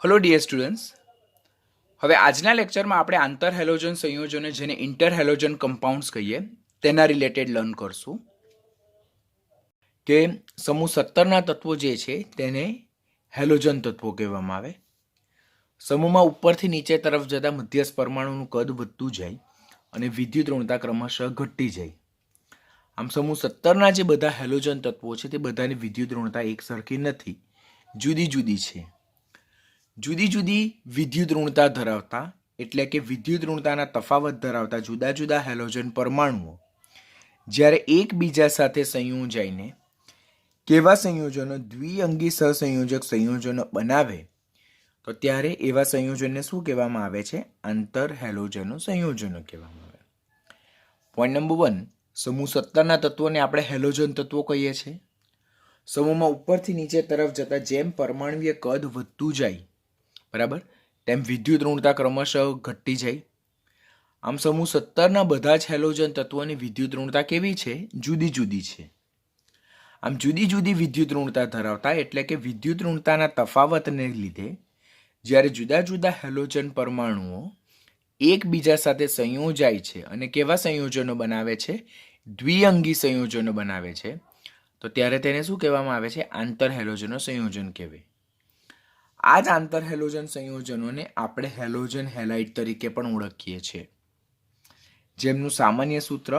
Hello dear students, હવે આજના લેક્ચરમાં આપણે આંતર હેલોજન સંયોજનો જેને ઇન્ટર હેલોજન કમ્પાઉન્ડ્સ કહીએ તેના રિલેટેડ લર્ન કરશું કે સમૂહ 17ના તત્વો જે છે તેને હેલોજન તત્વો કહેવામાં આવે. સમૂહમાં ઉપરથી નીચે તરફ જતા મધ્યસ્થ પરમાણુનું કદ વધતું જાય અને વિદ્યુત ઋણતા ક્રમશઃ ઘટતી જાય. આમ સમૂહ 17ના જે બધા હેલોજન તત્વો છે તે બધાની વિદ્યુત ઋણતા એક સરખી નથી, જુદી જુદી છે. જુદી જુદી વિદ્યુત ઋણતા ધરાવતા એટલે કે વિદ્યુત ઋણતાના તફાવત ધરાવતા જુદા જુદા હેલોજન પરમાણુઓ જ્યારે એકબીજા સાથે સંયોજાઈને કેવા સંયોજનો દ્વિઅંગી સહસંયોજક સંયોજનો બનાવે તો ત્યારે એવા સંયોજનને શું કહેવામાં આવે છે? આંતર હેલોજનો સંયોજનો કહેવામાં આવે. પોઈન્ટ નંબર 1, સમૂહ 17ના તત્વોને આપણે હેલોજન તત્વો કહીએ છીએ. સમૂહમાં ઉપરથી નીચે તરફ જતા જેમ પરમાણુય કદ વધતું જાય બરાબર તેમ વિદ્યુત ઋણતા ક્રમશઃ ઘટતી જાય. આમ સમૂહ 17ના બધા જ હેલોજન તત્વોની વિદ્યુત ઋણતા કેવી છે? જુદી જુદી છે. આમ જુદી જુદી વિદ્યુત ઋણતા ધરાવતા એટલે કે વિદ્યુત ઋણતાના તફાવતને લીધે જ્યારે જુદા જુદા હેલોજન પરમાણુઓ એકબીજા સાથે સંયોજાય છે અને કેવા સંયોજનો બનાવે છે? દ્વિઅંગી સંયોજનો બનાવે છે, તો ત્યારે તેને શું કહેવામાં આવે છે? આંતર હેલોજનો સંયોજન કહેવાય. આ જ આંતર હેલોજન સંયોજનોને આપણે હેલોજન હેલાઇડ તરીકે પણ ઓળખીએ છીએ, જેમનું સામાન્ય સૂત્ર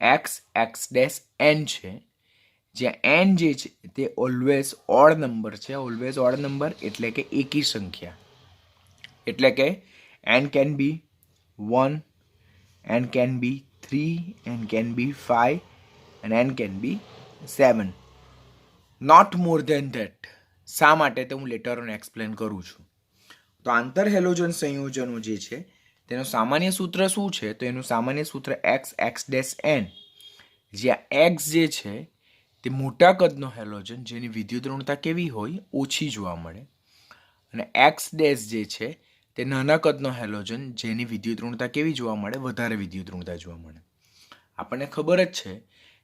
XXN છે, જ્યાં n જે છે તે ઓલવેઝ ઓડ નંબર છે. ઓલવેઝ ઓડ નંબર એટલે કે એકી સંખ્યા, એટલે કે n can be 1, n can be 3, n can be 5 and n can be 7, not more than that. શા માટે તે હું લેટર ઓન એક્સપ્લેન કરું છું. તો આંતર હેલોજન સંયોજનો જે છે તેનું સામાન્ય સૂત્ર શું છે? તો એનું સામાન્ય સૂત્ર XXN, જ્યાં X જે છે તે મોટા કદનો હેલોજન જેની વિદ્યુત ઋણતા કેવી હોય? ઓછી જોવા મળે, અને X ડેશ જે છે તે નાના કદનો હેલોજન જેની વિદ્યુત ઋણતા કેવી જોવા મળે? વધારે વિદ્યુત ઋણતા જોવા મળે. આપણને ખબર જ છે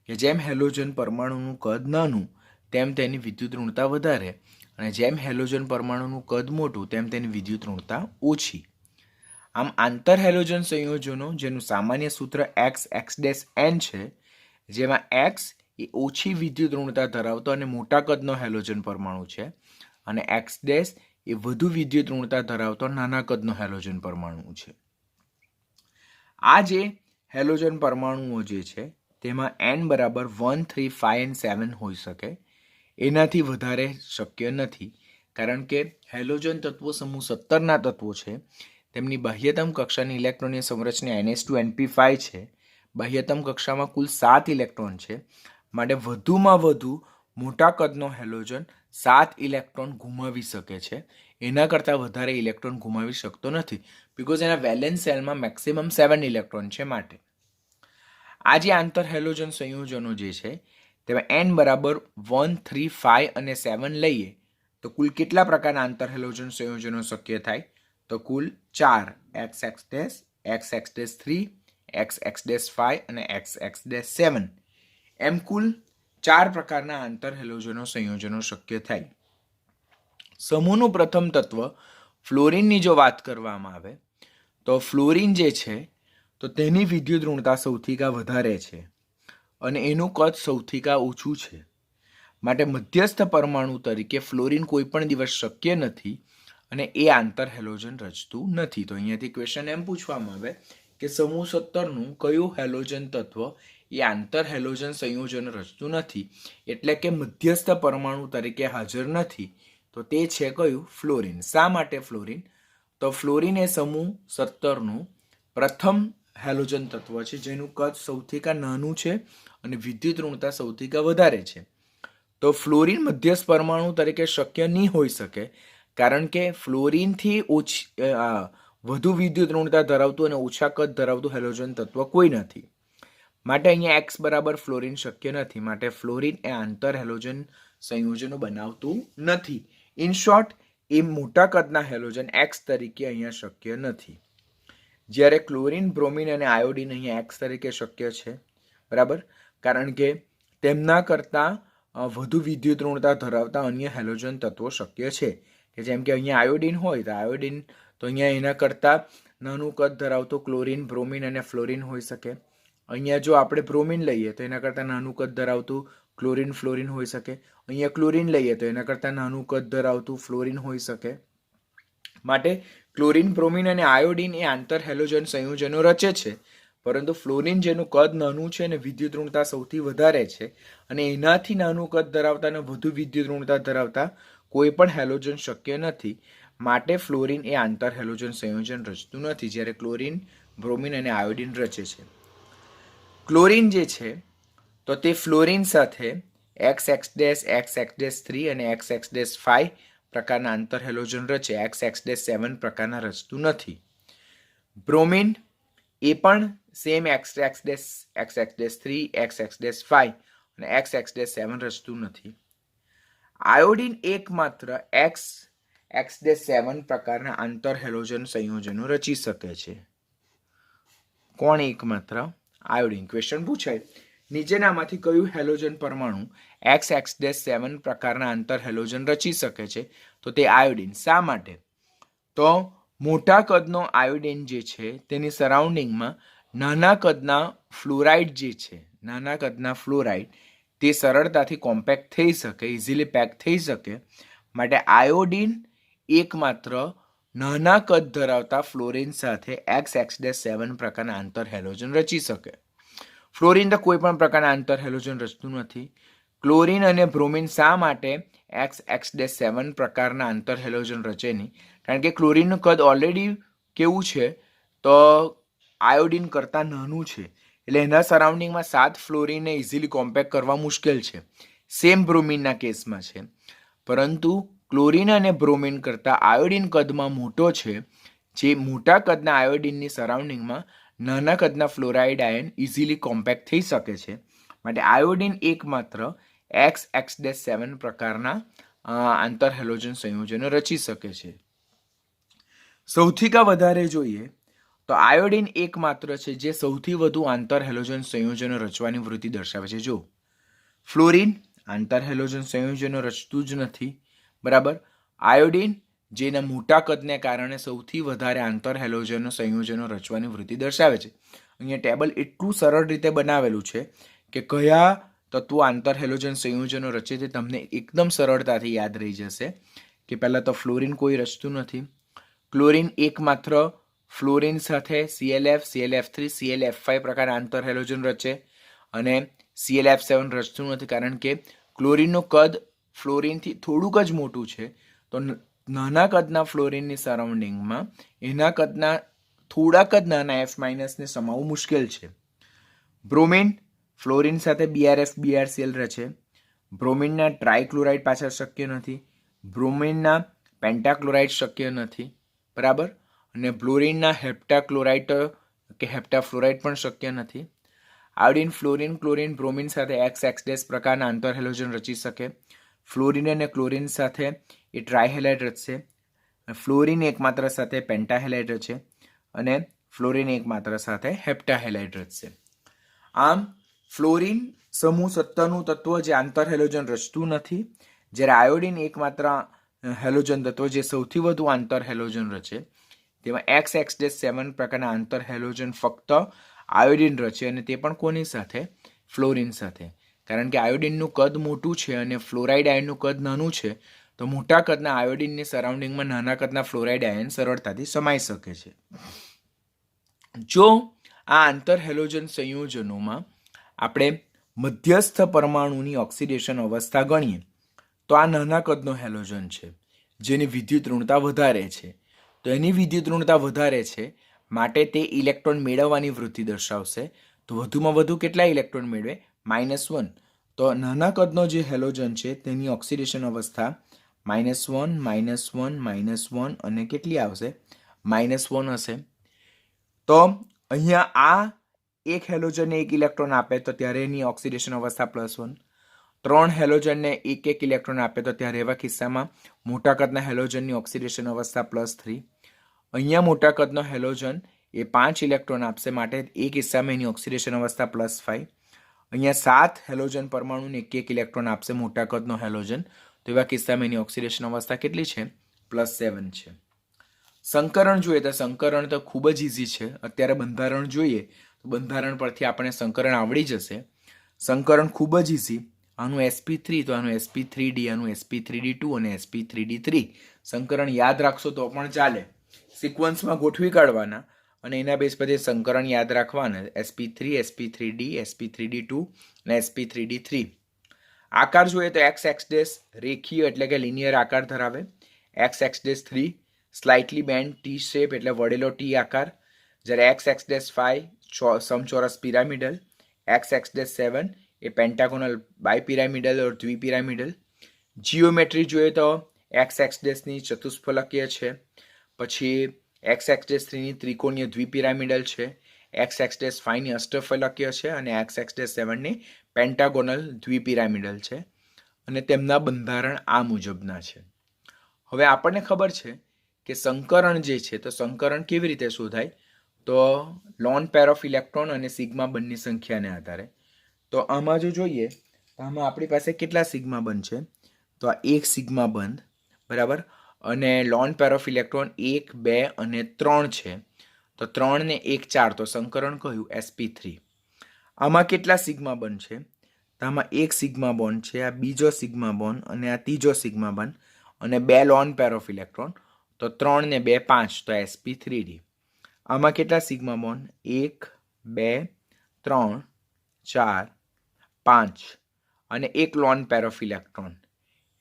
કે જેમ હેલોજન પરમાણુનું કદ નાનું તેમ તેની વિદ્યુત ઋણતા વધારે, અને જેમ હેલોજન પરમાણુનું કદ મોટું તેમ તેની વિદ્યુત ઋણતા ઓછી. આમ આંતર હેલોજન સંયોજનો જેનું સામાન્ય સૂત્ર XXN છે, જેમાં X એ ઓછી વિદ્યુત ઋણતા ધરાવતો અને મોટા કદનો હેલોજન પરમાણુ છે, અને X ડેશ એ વધુ વિદ્યુત ઋણતા ધરાવતો નાના કદનો હેલોજન પરમાણુ છે. આ જે હેલોજન પરમાણુઓ જે છે તેમાં n બરાબર 1, 3, 5 and 7 હોઈ શકે, એનાથી વધારે શક્ય નથી, કારણ કે હેલોજન તત્વો સમૂહ 17ના તત્વો છે તેમની બાહ્યતમ કક્ષાની ઇલેક્ટ્રોનની સંરચના NH2NP5 છે. બાહ્યતમ કક્ષામાં કુલ 7 ઇલેક્ટ્રોન છે, માટે વધુમાં વધુ મોટા કદનો હેલોજન 7 ઇલેક્ટ્રોન ગુમાવી શકે છે. એના કરતાં વધારે ઇલેક્ટ્રોન ગુમાવી શકતો નથી, બિકોઝ એના વેલેન્સ શેલમાં મેક્સિમમ 7 ઇલેક્ટ્રોન છે. માટે આ જે આંતર હેલોજન સંયોજનો જે છે તેમાં n બરાબર 1, 3, 5 અને 7 લઈએ તો કુલ કેટલા પ્રકારના આંતર હેલોજન સંયોજનો શક્ય થાય? તો કુલ 4, XX', XX'3, XX'5 અને XX'7, એમ કુલ 4 પ્રકારના આંતર હેલોજનો સંયોજનો શક્ય થાય. સમૂહનું પ્રથમ તત્વ ફ્લોરિનની જો વાત કરવામાં આવે તો ફ્લોરિન જે છે તો તેની વિદ્યુત ઋણતા સૌથી વધારે છે અને એનું કદ સૌથી ઓછું છે. માટે મધ્યસ્થ પરમાણુ તરીકે ફ્લોરિન કોઈ પણ દિવસ શક્ય નથી અને એ આંતર હેલોજન રચતું નથી. તો અહીંયાથી ક્વેશ્ચન એમ પૂછવામાં આવે કે સમૂહ 17નું કયું હેલોજન તત્વ એ આંતર હેલોજન સંયોજન રચતું નથી, એટલે કે મધ્યસ્થ પરમાણુ તરીકે હાજર નથી, તો તે છે કયું? ફ્લોરિન. શા માટે ફ્લોરિન? તો ફ્લોરિન એ સમૂહ 17નું પ્રથમ હેલોજન તત્વ છે જેનું કદ સૌથી નાનું છે અને વિદ્યુત ઋણતા સૌથી વધારે છે. તો ફ્લોરિન મધ્યસ્થ પરમાણુ તરીકે શક્ય નહીં હોઈ શકે, કારણ કે ફ્લોરિનથી વધુ વિદ્યુત ઋણતા ધરાવતું અને ઓછા કદ ધરાવતું હેલોજન તત્વ કોઈ નથી. માટે અહીંયા X બરાબર ફ્લોરિન શક્ય નથી. માટે ફ્લોરિન એ આંતર હેલોજન સંયોજનો બનાવતું નથી. ઇન શોર્ટ, એ મોટા કદના હેલોજન X તરીકે અહીંયા શક્ય નથી. જ્યારે ક્લોરિન, બ્રોમિન અને આયોડિન અહીંયા X તરીકે શક્ય છે, બરાબર, કારણ કે તેમના કરતાં વધુ વિદ્યુત ઋણતા ધરાવતા અન્ય હેલોજન તત્વો શક્ય છે, કે જેમ કે અહીંયા આયોડિન હોય તો આયોડિન તો અહીંયા એના કરતાં નાનું કદ ધરાવતો ક્લોરિન, બ્રોમિન અને ફ્લોરિન હોઈ શકે. અહીંયા જો આપણે બ્રોમિન લઈએ તો એના કરતાં નાનું કદ ધરાવતું ક્લોરિન, ફ્લોરિન હોઈ શકે. અહીંયા ક્લોરિન લઈએ તો એના કરતાં નાનું કદ ધરાવતું ફ્લોરિન હોઈ શકે. માટે ક્લોરિન, બ્રોમિન અને આયોડિન એ આંતર હેલોજન સંયોજનો રચે છે, પરંતુ ફ્લોરિન જેનું કદ નાનું છે અને વિદ્યુત ઋણતા સૌથી વધારે છે અને એનાથી નાનું કદ ધરાવતા અને વધુ વિદ્યુત ઋણતા ધરાવતા કોઈ પણ હેલોજન શક્ય નથી. માટે ફ્લોરિન એ આંતર હેલોજન સંયોજન રચતું નથી, જ્યારે ક્લોરિન, બ્રોમિન અને આયોડિન રચે છે. ક્લોરિન જે છે તો તે ફ્લોરિન સાથે XX-XX-3 અને XX-5 પ્રકારના આંતર હેલોજન રચે, XX-7 પ્રકારના રચતું નથી. બ્રોમિન એ પણ સેમ XX-3, XX-5 અને XX-7 રચતું નથી. આયોડિન એકમાત્ર XX-7 પ્રકારના આંતર હેલોજન સંયોજનો રચી શકે છે. કોણ એકમાત્ર? આયોડિન. ક્વેશ્ચન પૂછાય, નીચેનામાંથી કયું હેલોજન પરમાણુ XX-7 પ્રકારના આંતર હેલોજન રચી શકે છે? તો તે આયોડિન. શા માટે? તો મોટા કદનો આયોડિન જે છે તેની સરાઉન્ડિંગમાં નાના કદના ફ્લોરાઇડ જે છે, નાના કદના ફ્લોરાઇડ તે સરળતાથી કોમ્પેક્ટ થઈ શકે, ઇઝીલી પેક થઈ શકે. માટે આયોડિન એકમાત્ર નાના કદ ધરાવતા ફ્લોરિન સાથે XX-7 પ્રકારના આંતર હેલોજન રચી શકે. ફ્લોરિન તો કોઈ પણ પ્રકારના આંતર હેલોજન રચતું નથી. ક્લોરિન અને બ્રોમિન શા માટે XX-7 પ્રકારના આંતર હેલોજન રચે નહીં? કારણ કે ક્લોરિનનું કદ ઓલરેડી કેવું છે તો આયોડિન કરતાં નાનું છે, એટલે એના સરાઉન્ડિંગમાં 7 ફ્લોરિનને ઇઝીલી કોમ્પેક્ટ કરવા મુશ્કેલ છે. સેમ બ્રોમિનના કેસમાં છે, પરંતુ ક્લોરિન અને બ્રોમિન કરતાં આયોડિન કદમાં મોટો છે, જે મોટા કદના આયોડિનની સરાઉન્ડિંગમાં નાના કદના ફ્લોરાઇડ આયન ઇઝીલી કોમ્પેક્ટ થઈ શકે છે. માટે આયોડિન એકમાત્ર XX-7 પ્રકારના આંતર હેલોજન સંયોજનો રચી શકે છે. સૌથી વધારે જોઈએ તો આયોડિન એકમાત્ર છે જે સૌથી વધુ આંતર હેલોજન સંયોજનો રચવાની વૃત્તિ દર્શાવે છે. જો ફ્લોરિન આંતર હેલોજન સંયોજનો રચતું જ નથી, બરાબર. આયોડિન જેના મોટા કદને કારણે સૌથી વધારે આંતર હેલોજન સંયોજનો રચવાની વૃત્તિ દર્શાવે છે. અહીંયા ટેબલ એટલું સરળ રીતે બનાવેલું છે કે કયા તત્વો આંતર હેલોજન સંયોજનો રચે તે તમને એકદમ સરળતાથી યાદ રહી જશે. કે પહેલાં તો ફ્લોરિન કોઈ રચતું નથી. ક્લોરિન એકમાત્ર ફ્લોરિન સાથે ClF, ClF3, ClF5 પ્રકારના આંતર હેલોજન રચે અને ClF7 રચતું નથી, કારણ કે ક્લોરિનનું કદ ફ્લોરિનથી થોડુંક જ મોટું છે. તો નાના કદના ફ્લોરિનની સરાઉન્ડિંગમાં એના કદના થોડાક જ નાના F- ને સમાવવું મુશ્કેલ છે. બ્રોમિન ફ્લોરિન સાથે BrF, BrCl રચે. બ્રોમિનના ટ્રાયક્લોરાઇડ પાછળ શક્ય નથી. બ્રોમિનના પેન્ટાક્લોરાઇડ શક્ય નથી, બરાબર. અને બ્લોરિનના હેપ્ટાક્લોરાઇડ કે હેપ્ટાફ્લોરાઇડ પણ શક્ય નથી. આયોડિન, ફ્લોરિન, ક્લોરિન, બ્રોમિન સાથે XX- પ્રકારના આંતર હેલોજન રચી શકે. ફ્લોરિન અને ક્લોરિન સાથે એ ટ્રાયહેલાઇડ રચશે. ફ્લોરિન એકમાત્ર સાથે પેન્ટાહેલાઇડ રચે અને ફ્લોરિન એકમાત્ર સાથે હેપ્ટાહેલાઇડ રચશે. આમ ફ્લોરિન સમૂહ સત્તાનું તત્વ જે આંતર હેલોજન રચતું નથી, જ્યારે આયોડિન એકમાત્ર હેલોજન તત્વ જે સૌથી વધુ આંતર હેલોજન રચે. તેમાં XX-7 પ્રકારના આંતર હેલોજન ફક્ત આયોડિન રચે, અને તે પણ કોની સાથે? ફ્લોરિન સાથે. કારણ કે આયોડિનનું કદ મોટું છે અને ફ્લોરાઇડ આયનનું કદ નાનું છે, તો મોટા કદના આયોડિનની સરાઉન્ડિંગમાં નાના કદના ફ્લોરાઇડ આયન સરળતાથી સમાઈ શકે છે. જો આ આંતર હેલોજન સંયોજનોમાં આપણે મધ્યસ્થ પરમાણુની ઓક્સિડેશન અવસ્થા ગણીએ તો આ નાના કદનો હેલોજન છે જેની વિદ્યુત ઋણતા વધારે છે. તો એની વિદ્યુત ઋણતા વધારે છે માટે તે ઇલેક્ટ્રોન મેળવવાની વૃત્તિ દર્શાવશે. તો વધુમાં વધુ કેટલા ઇલેક્ટ્રોન મેળવે? -1. તો નાના કદનો જે હેલોજન છે તેની ઓક્સિડેશન અવસ્થા -1, -1, -1 અને કેટલી આવશે? -1 હશે. તો અહીંયા આ એક હેલોજનને 1 ઇલેક્ટ્રોન આપે તો ત્યારે એની ઓક્સિડેશન અવસ્થા +1. 3 હેલોજનને 1 ઇલેક્ટ્રોન આપે તો ત્યારે એવા કિસ્સામાં મોટા કદના હેલોજનની ઓક્સિડેશન અવસ્થા +3. અહીંયા મોટા કદનો હેલોજન એ 5 ઇલેક્ટ્રોન આપશે, માટે એ કિસ્સામાં એની ઓક્સિડેશન અવસ્થા +5. અહીંયા 7 હેલોજન પરમાણુને 1 ઇલેક્ટ્રોન આપશે મોટા કદનો હેલોજન, તો એવા કિસ્સામાં એની ઓક્સિડેશન અવસ્થા કેટલી છે? +7 છે. સંકરણ જોઈએ તો સંકરણ તો ખૂબ જ ઇઝી છે. અત્યારે બંધારણ જોઈએ તો બંધારણ પરથી આપણે સંકરણ આવડી જશે. સંકરણ ખૂબ જ ઇઝી. આનું sp3 તો આનું sp3d, આનું sp3d2 અને sp3d3. સંકરણ યાદ રાખશો તો પણ ચાલે. સિક્વન્સમાં ગોઠવી કાઢવાના અને એના બેઝ પરથી સંકરણ યાદ રાખવાના. sp3, sp3d, sp3d2 અને sp3d3. આકાર જોઈએ તો x રેખીય એટલે કે લિનિયર આકાર ધરાવે. x3 slightly band T shape એટલે વળેલો ટી આકાર. જ્યારે x5 સમચોરસ પિરામિડલ. x7 એ પેન્ટાગોનલ બાયપિરામિડલ ઓર દ્વિપિરામિડલ. જીઓમેટ્રી જોઈએ તો x ની ચતુષ્ફલકીય છે. પછી x3 ની ત્રિકોણીય દ્વિપિરામિડલ છે. x5 ની અષ્ટફલકીય છે અને x7 ની પેન્ટાગોનલ દ્વિપિરામિડલ છે. અને તેમના બંધારણ આ મુજબના છે. હવે આપણને ખબર છે કે સંકરણ જે છે તો સંકરણ કેવી રીતે શોધાય? તો લોન પેર ઓફ ઇલેક્ટ્રોન અને સિગ્મા બંધની સંખ્યાને આધારે. તો આમાં જો જોઈએ તો આમાં આપણી પાસે કેટલા સિગ્મા બંધ છે? તો આ એક સિગ્મા બંધ, બરાબર. અને લોન પેર ઓફ ઇલેક્ટ્રોન 1, 2 અને 3 છે. તો 3 ને 1 4, તો સંકરણ કયું? sp3. આમાં કેટલા સિગ્મા બોન્ડ છે? તો આમાં એક સિગ્મા બોન્ડ છે, આ બીજો સિગ્મા બોન્ડ અને આ ત્રીજો સિગ્મા બોન્ડ અને 2 લોન પેર ઓફ ઇલેક્ટ્રોન. તો 3 ને 2 5, તો sp3d. આમાં કેટલા સિગ્મા બોન્ડ? 1, 2, 3, 4, 5 અને એક લોન પેર ઓફ ઇલેક્ટ્રોન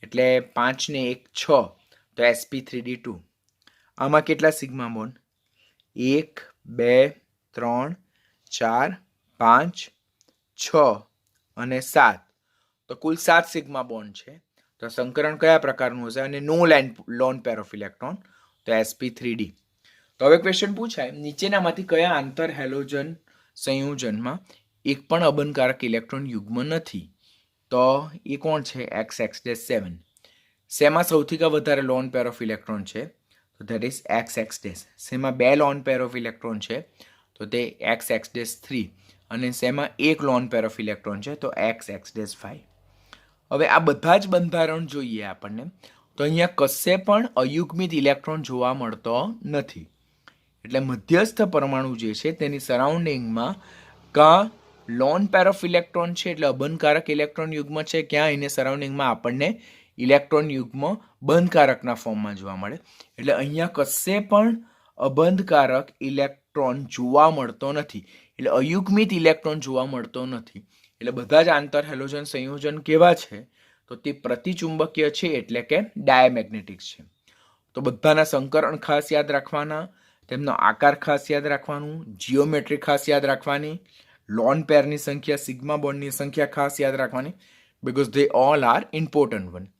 એટલે 5 ને 1 6, તો sp3d2. આમાં કેટલા સિગ્મા બોન્ડ? 1, 2, 3, 4, 5, 6 અને 7, તો કુલ 7 સિગ્મા બોન્ડ છે. તો સંકરણ કયા પ્રકારનું હશે? અને નો લોન પેર ઓફ ઇલેક્ટ્રોન, તો sp3d. તો હવે ક્વેશ્ચન પૂછાય, નીચેનામાંથી કયા આંતર હેલોજન સંયોજનમાં એક પણ અબંધકારક ઇલેક્ટ્રોન યુગ્મ નથી? તો એ કોણ છે? x7. શેમાં સૌથી વધારે લોન પેર ઓફ ઇલેક્ટ્રોન છે? તો ધેટ ઇઝ x. શેમાં 2 લોન પેર ઓફ ઇલેક્ટ્રોન છે? તો તે x3. અને શેમાં એક લોન પેર ઓફ ઇલેક્ટ્રોન છે? તો x5. હવે આ બધા જ બંધારણ જોઈએ આપણને તો અહીંયા કશે પણ અયુગ્મિત ઇલેક્ટ્રોન જોવા મળતો નથી. એટલે મધ્યસ્થ પરમાણુ જે છે તેની સરાઉન્ડિંગમાં કાં લોન પેર ઓફ ઇલેક્ટ્રોન છે એટલે અબંધકારક ઇલેક્ટ્રોન યુગ્મ છે, ક્યાં એની સરાઉન્ડિંગમાં આપણને ઇલેક્ટ્રોન યુગ્મ બંધકારકના ફોર્મમાં જોવા મળે. એટલે અહીંયા કશે પણ અબંધકારક ઇલેક્ટ્રોન જોવા મળતો નથી, એટલે અયુગ્મિત ઇલેક્ટ્રોન જોવા મળતો નથી. એટલે બધા જ આંતર હેલોજન સંયોજન કેવા છે? તો તે પ્રતિચુંબકીય છે એટલે કે ડાયમેગ્નેટિક છે. તો બધાના સંકરણ ખાસ યાદ રાખવાના, તેમનો આકાર ખાસ યાદ રાખવાનું, જીઓમેટ્રી ખાસ યાદ રાખવાની, લોન પેરની સંખ્યા, સિગ્મા બોન્ડની સંખ્યા ખાસ યાદ રાખવાની, because they all are important one.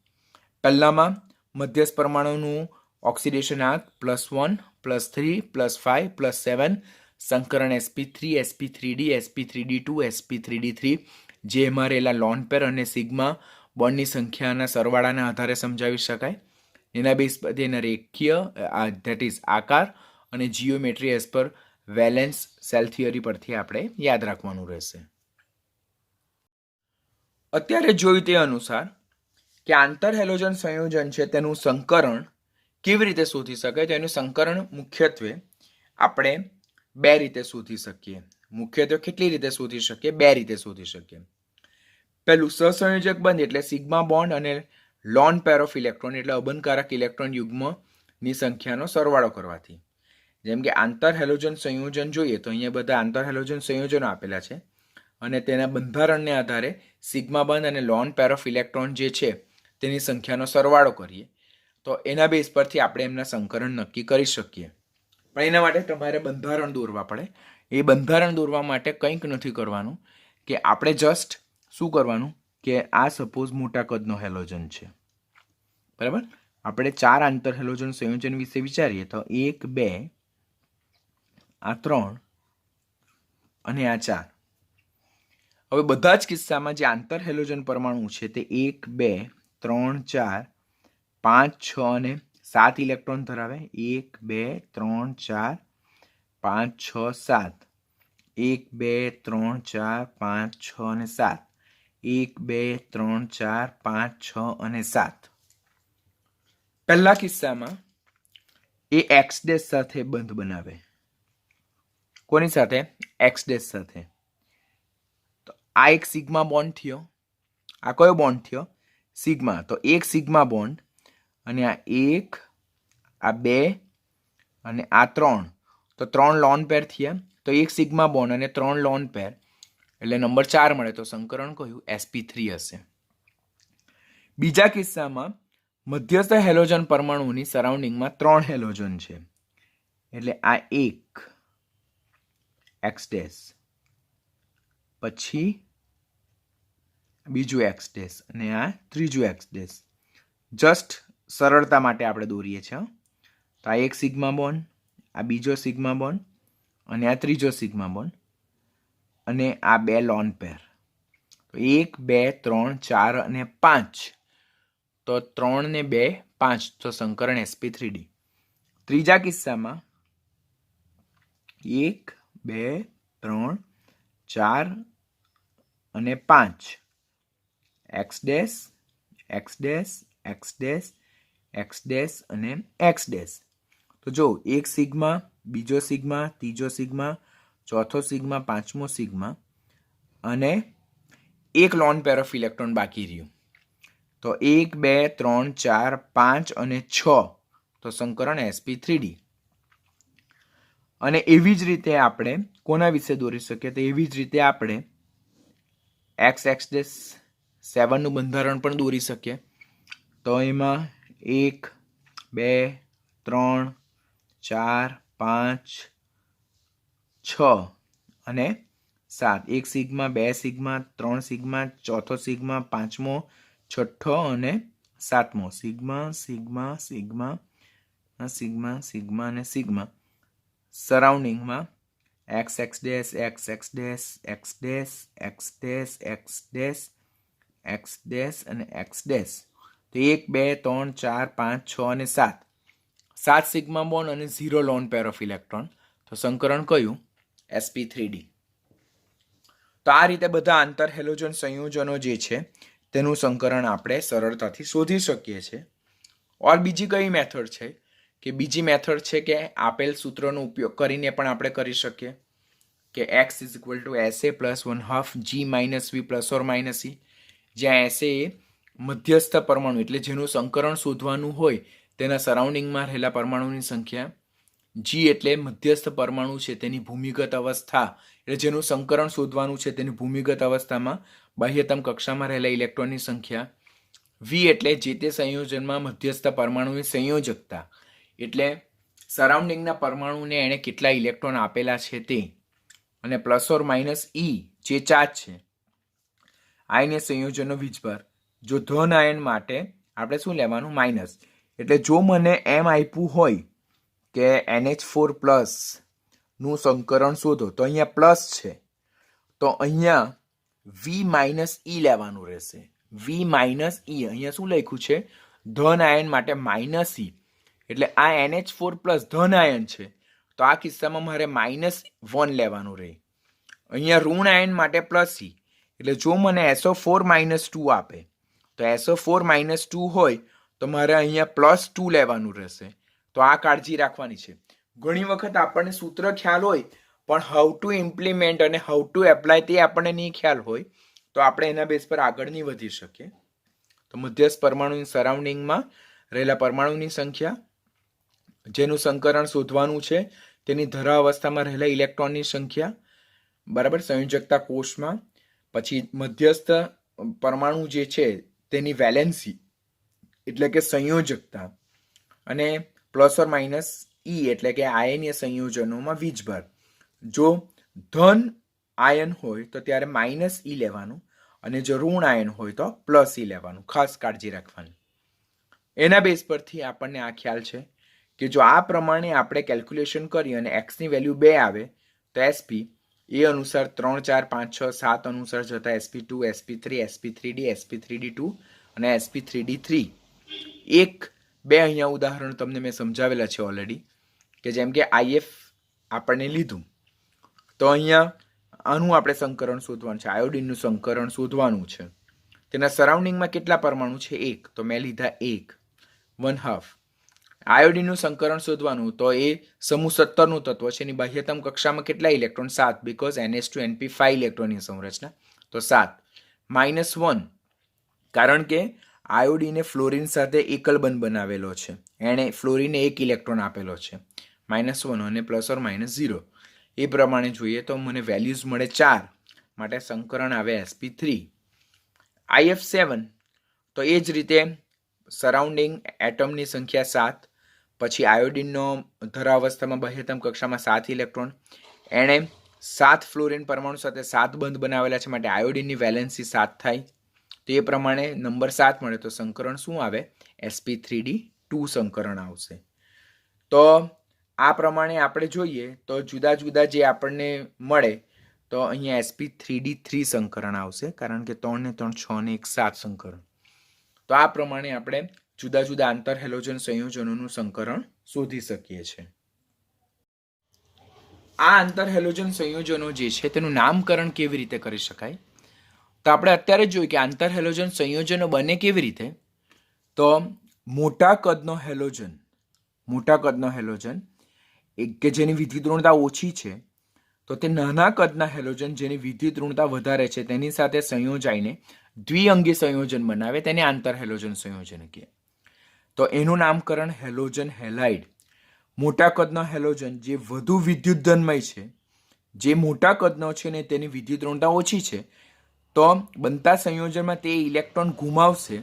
પહેલામાં મધ્યસ્થ પરમાણુનું ઓક્સિડેશન આંક +1, +3, +5, +7, સંકરણ sp3, sp3d, sp3d2, sp3d3, જે એમાં રહેલા લોન પેર અને સિગ્મા બોન્ડની સંખ્યાના સરવાળાના આધારે સમજાવી શકાય. એના બેઝ પરથી એના રેખીય ધેટ ઇઝ આકાર અને geometry as per valence cell theory પરથી આપણે યાદ રાખવાનું રહેશે. અત્યારે જોયું તે અનુસાર કે આંતર હેલોજન સંયોજન છે તેનું સંકરણ કેવી રીતે શોધી શકાય? તો એનું સંકરણ મુખ્યત્વે આપણે 2 રીતે શોધી શકીએ. મુખ્યત્વે કેટલી રીતે શોધી શકીએ? 2 રીતે શોધી શકીએ. પહેલું સહસંયોજક બંધ એટલે સિગ્મા બોન્ડ અને લોન પેર ઓફ ઇલેક્ટ્રોન એટલે અબંધકારક ઇલેક્ટ્રોન યુગ્મની સંખ્યાનો સરવાળો કરવાથી. જેમ કે આંતર હેલોજન સંયોજન જોઈએ તો અહીંયા બધા આંતર હેલોજન સંયોજનો આપેલા છે અને તેના બંધારણને આધારે સિગ્મા બંધ અને લોન પેર ઓફ ઇલેક્ટ્રોન જે છે તેની સંખ્યાનો સરવાળો કરીએ તો એના બેઝ પરથી આપણે એમના સંકરણ નક્કી કરી શકીએ. પણ એના માટે તમારે બંધારણ દોરવા પડે. એ બંધારણ દોરવા માટે કંઈક નથી કરવાનું કે આપણે જસ્ટ શું કરવાનું કે આ સપોઝ મોટા કદનો હેલોજન છે, બરાબર. આપણે 4 આંતર હેલોજન સંયોજન વિશે વિચારીએ તો 1, 2, આ 3 અને આ 4. હવે બધા જ કિસ્સામાં જે આંતર હેલોજન પરમાણુ છે તે 1, 2, 3, 4, 5, 6 અને 7 ઇલેક્ટ્રોન ધરાવે. 1, 2, 3, 4, 5, 6, 7. 1, 2, 3, 4, 5, 6 અને 7. 1, 2, 3, 4, 5, 6 અને 7. પહેલા કિસ્સામાં એ એક્સ ડેશ સાથે બંધ બનાવે. કોની સાથે? એક્સ ડેશ સાથે. તો આ એક સિગ્મા બોન્ડ થયો. આ કયો બોન્ડ થયો? સિગ્મા. તો એક સિગ્મા બોન્ડ અને આ એક, આ બે અને આ ત્રણ. તો 3 લોન પેર થયા. તો એક સિગ્મા બોન્ડ અને 3 લોન પેર એટલે નંબર 4 મળે. તો સંકરણ કયું? sp3 હશે. બીજા કિસ્સામાં મધ્યસ્થ હેલોજન પરમાણુની સરાઉન્ડિંગમાં 3 હેલોજન છે. એટલે આ એક એક્સ ડેશ, પછી બીજું એક્સ ડેશ અને આ ત્રીજું એક્સ ડેશ. જસ્ટ સરળતા માટે આપણે દોરીએ છીએ. તો આ એક સિગ્મા બોન્ડ, આ બીજો સિગ્મા બોન્ડ અને આ ત્રીજો સિગ્મા બોન્ડ અને આ 2 લોન પેર. તો 1 2 3 4 અને 5. તો 3 ને 2 5. તો સંકરણ sp3d. ત્રીજા કિસ્સામાં 1 2 3 4 અને 5 x dash, x dash, x dash, x dash અને એક્સ ડેશ. તો જો એક સિગ્મા, બીજો સિગ્મા, ત્રીજો સિગ્મા, ચોથો સિગ્મા, પાંચમો સિગ્મા અને એક લોન પેર ઓફ ઇલેક્ટ્રોન બાકી રહ્યું. તો 1 2 3 4 5 અને 6. તો સંકરણ sp3d. અને એવી જ રીતે આપણે કોના વિશે દોરી શકીએ? તો એવી જ રીતે આપણે એક્સ ડેશ 7 નું બંધારણ પણ દોરી શકીએ. તો એમાં 1 2 3 4 5 6 અને 7. એક સિગ્મા, 2 સિગ્મા, 3 સિગ્મા, ચોથો સિગ્મા, પાંચમો, છઠ્ઠો અને સાતમો. Sigma sigma sigma sigma sigma અને સિગ્મા. સરાઉન્ડિંગમાં x x dash, x x dash, x dash, x dash, x dash, x dash અને એક્સ ડેશ. તો 1 2 3 4 5 6 અને 7. 7 સિગ્મા બોન્ડ અને 0 લોન પેર ઓફ ઇલેક્ટ્રોન. તો સંકરણ કયું? sp3d. તો આ રીતે બધા આંતર હેલોજન સંયોજનો જે છે તેનું સંકરણ આપણે સરળતાથી શોધી શકીએ છીએ. ઓર બીજી કઈ મેથડ છે? કે બીજી મેથડ છે કે આપેલ સૂત્રનો ઉપયોગ કરીને પણ આપણે કરી શકીએ કે x = SA + 1/2 g - v ± e. જ્યાં SA એ મધ્યસ્થ પરમાણુ એટલે જેનું સંકરણ શોધવાનું હોય તેના સરાઉન્ડિંગમાં રહેલા પરમાણુની સંખ્યા, g એટલે મધ્યસ્થ પરમાણુ છે તેની ભૂમિગત અવસ્થા એટલે જેનું સંકરણ શોધવાનું છે તેની ભૂમિગત અવસ્થામાં બાહ્યતમ કક્ષામાં રહેલા ઇલેક્ટ્રોનની સંખ્યા, v એટલે જે તે સંયોજનમાં મધ્યસ્થ પરમાણુની સંયોજકતા એટલે સરાઉન્ડિંગના પરમાણુને એણે કેટલા ઇલેક્ટ્રોન આપેલા છે તે, અને ± e જે ચાર્જ છે. આયનીય સંયોજનનો વીજભાર. જો ધન આયન માટે આપણે શું લેવાનું? માઇનસ. એટલે જો મને એમ આપ્યું હોય કે NH4+ નું સંકરણ શોધો તો અહીંયા પ્લસ છે, તો અહીંયા V - E લેવાનું રહેશે. V - E અહીંયા શું લખ્યું છે? ધન આયન માટે -E. એટલે આ NH4+ ધન આયન છે તો આ કિસ્સામાં મારે -1 લેવાનું રહે. અહીંયા ઋણ આયન માટે +E. એટલે જો મને SO4 - 2 આપે તો SO4 - 2 હોય તો મારે અહીંયા +2 લેવાનું રહેશે. તો આ કાળજી રાખવાની છે. ઘણી વખત આપણને સૂત્ર ખ્યાલ હોય પણ હાઉ ટુ ઇમ્પ્લિમેન્ટ અને હાઉ ટુ એપ્લાય તે આપણને નહીં ખ્યાલ હોય તો આપણે એના બેઝ પર આગળ નહીં વધી શકીએ. તો મધ્યસ્થ પરમાણુની સરાઉન્ડિંગમાં રહેલા પરમાણુની સંખ્યા, જેનું સંકરણ શોધવાનું છે તેની ધરા અવસ્થામાં રહેલા ઇલેક્ટ્રોનની સંખ્યા, બરાબર, સંયોજકતા કોષમાં, પછી મધ્યસ્થ પરમાણુ જે છે તેની વેલેન્સી એટલે કે સંયોજકતા, અને ± E એટલે કે આયનીય સંયોજનોમાં વીજભાર. જો ધન આયન હોય તો ત્યારે -E લેવાનું અને જો ઋણ આયન હોય તો +E લેવાનું. ખાસ કાળજી રાખવાની. એના બેઝ પરથી આપણને આ ખ્યાલ છે કે જો આ પ્રમાણે આપણે કેલ્ક્યુલેશન કરી અને x ની વેલ્યુ 2 આવે તો sp એ અનુસાર 3 4 5 6 7 અનુસાર જતા sp2 sp3 sp3d sp3d2 અને sp3d3. 1 2 અહીંયા ઉદાહરણ તમને મેં સમજાવેલા છે ઓલરેડી, કે જેમ કે IF આપણને લીધું તો અહીંયા આનું આપણે સંકરણ શોધવાનું છે, આયોડિનનું સંકરણ શોધવાનું છે. તેના સરાઉન્ડિંગમાં કેટલા પરમાણુ છે? 1. તો મેં લીધા 1, 1/2. આયોડિનનું સંકરણ શોધવાનું તો એ સમૂહ 17નું તત્વ છે. એની બાહ્યતમ કક્ષામાં કેટલા ઇલેક્ટ્રોન? 7, બીકોઝ NH2 NP 5 ઇલેક્ટ્રોનની સંરચના, તો 7. -1 કારણ કે આયોડીને ફ્લોરિન સાથે એકલ બંધ બનાવેલો છે, એણે ફ્લોરિને 1 ઇલેક્ટ્રોન આપેલો છે. -1 અને ±0 એ પ્રમાણે જોઈએ તો મને વેલ્યુઝ મળે 4, માટે સંકરણ આવે sp3. IF7 તો એ જ રીતે સરાઉન્ડિંગ એટમની સંખ્યા 7, પછી આયોડિનનો ધરાવસ્થામાં બાહ્યતમ કક્ષામાં 7 ઇલેક્ટ્રોન, એણે 7 ફ્લોરિન પરમાણુ સાથે 7 બંધ બનાવેલા છે, માટે આયોડિનની વેલેન્સી 7 થાય. તો એ પ્રમાણે નંબર 7 મળે તો સંકરણ શું આવે? sp3d2 સંકરણ આવશે. તો આ પ્રમાણે આપણે જોઈએ તો જુદા જુદા જે આપણને મળે તો અહીંયા sp3d3 સંકરણ આવશે, કારણ કે 3 ને 3 6 ને 1 7 સંકરણ. તો આ પ્રમાણે આપણે જુદા જુદા આંતર હેલોજન સંયોજનોનું સંકરણ શોધી શકીએ છીએ. આ આંતર હેલોજન સંયોજનો જે છે તેનું નામકરણ કેવી રીતે કરી શકાય? તો આપણે અત્યારે જોયું કે આંતર હેલોજન સંયોજનો બને કેવી રીતે? તો મોટા કદનો હેલોજન કે જેની વિદ્યુતઋણતા ઓછી છે, તો તે નાના કદના હેલોજન જેની વિદ્યુતઋણતા વધારે છે તેની સાથે સંયોજાઈને દ્વિઅંગી સંયોજન બનાવે, તેને આંતર હેલોજન સંયોજન કહે. તો એનું નામકરણ હેલોજન હેલાઇડ. મોટા કદનો હેલોજન જે વધુ વિદ્યુતધનમય છે, જે મોટા કદનો છે ને તેની વિદ્યુતઋણતા ઓછી છે, તો બનતા સંયોજનમાં તે ઇલેક્ટ્રોન ગુમાવશે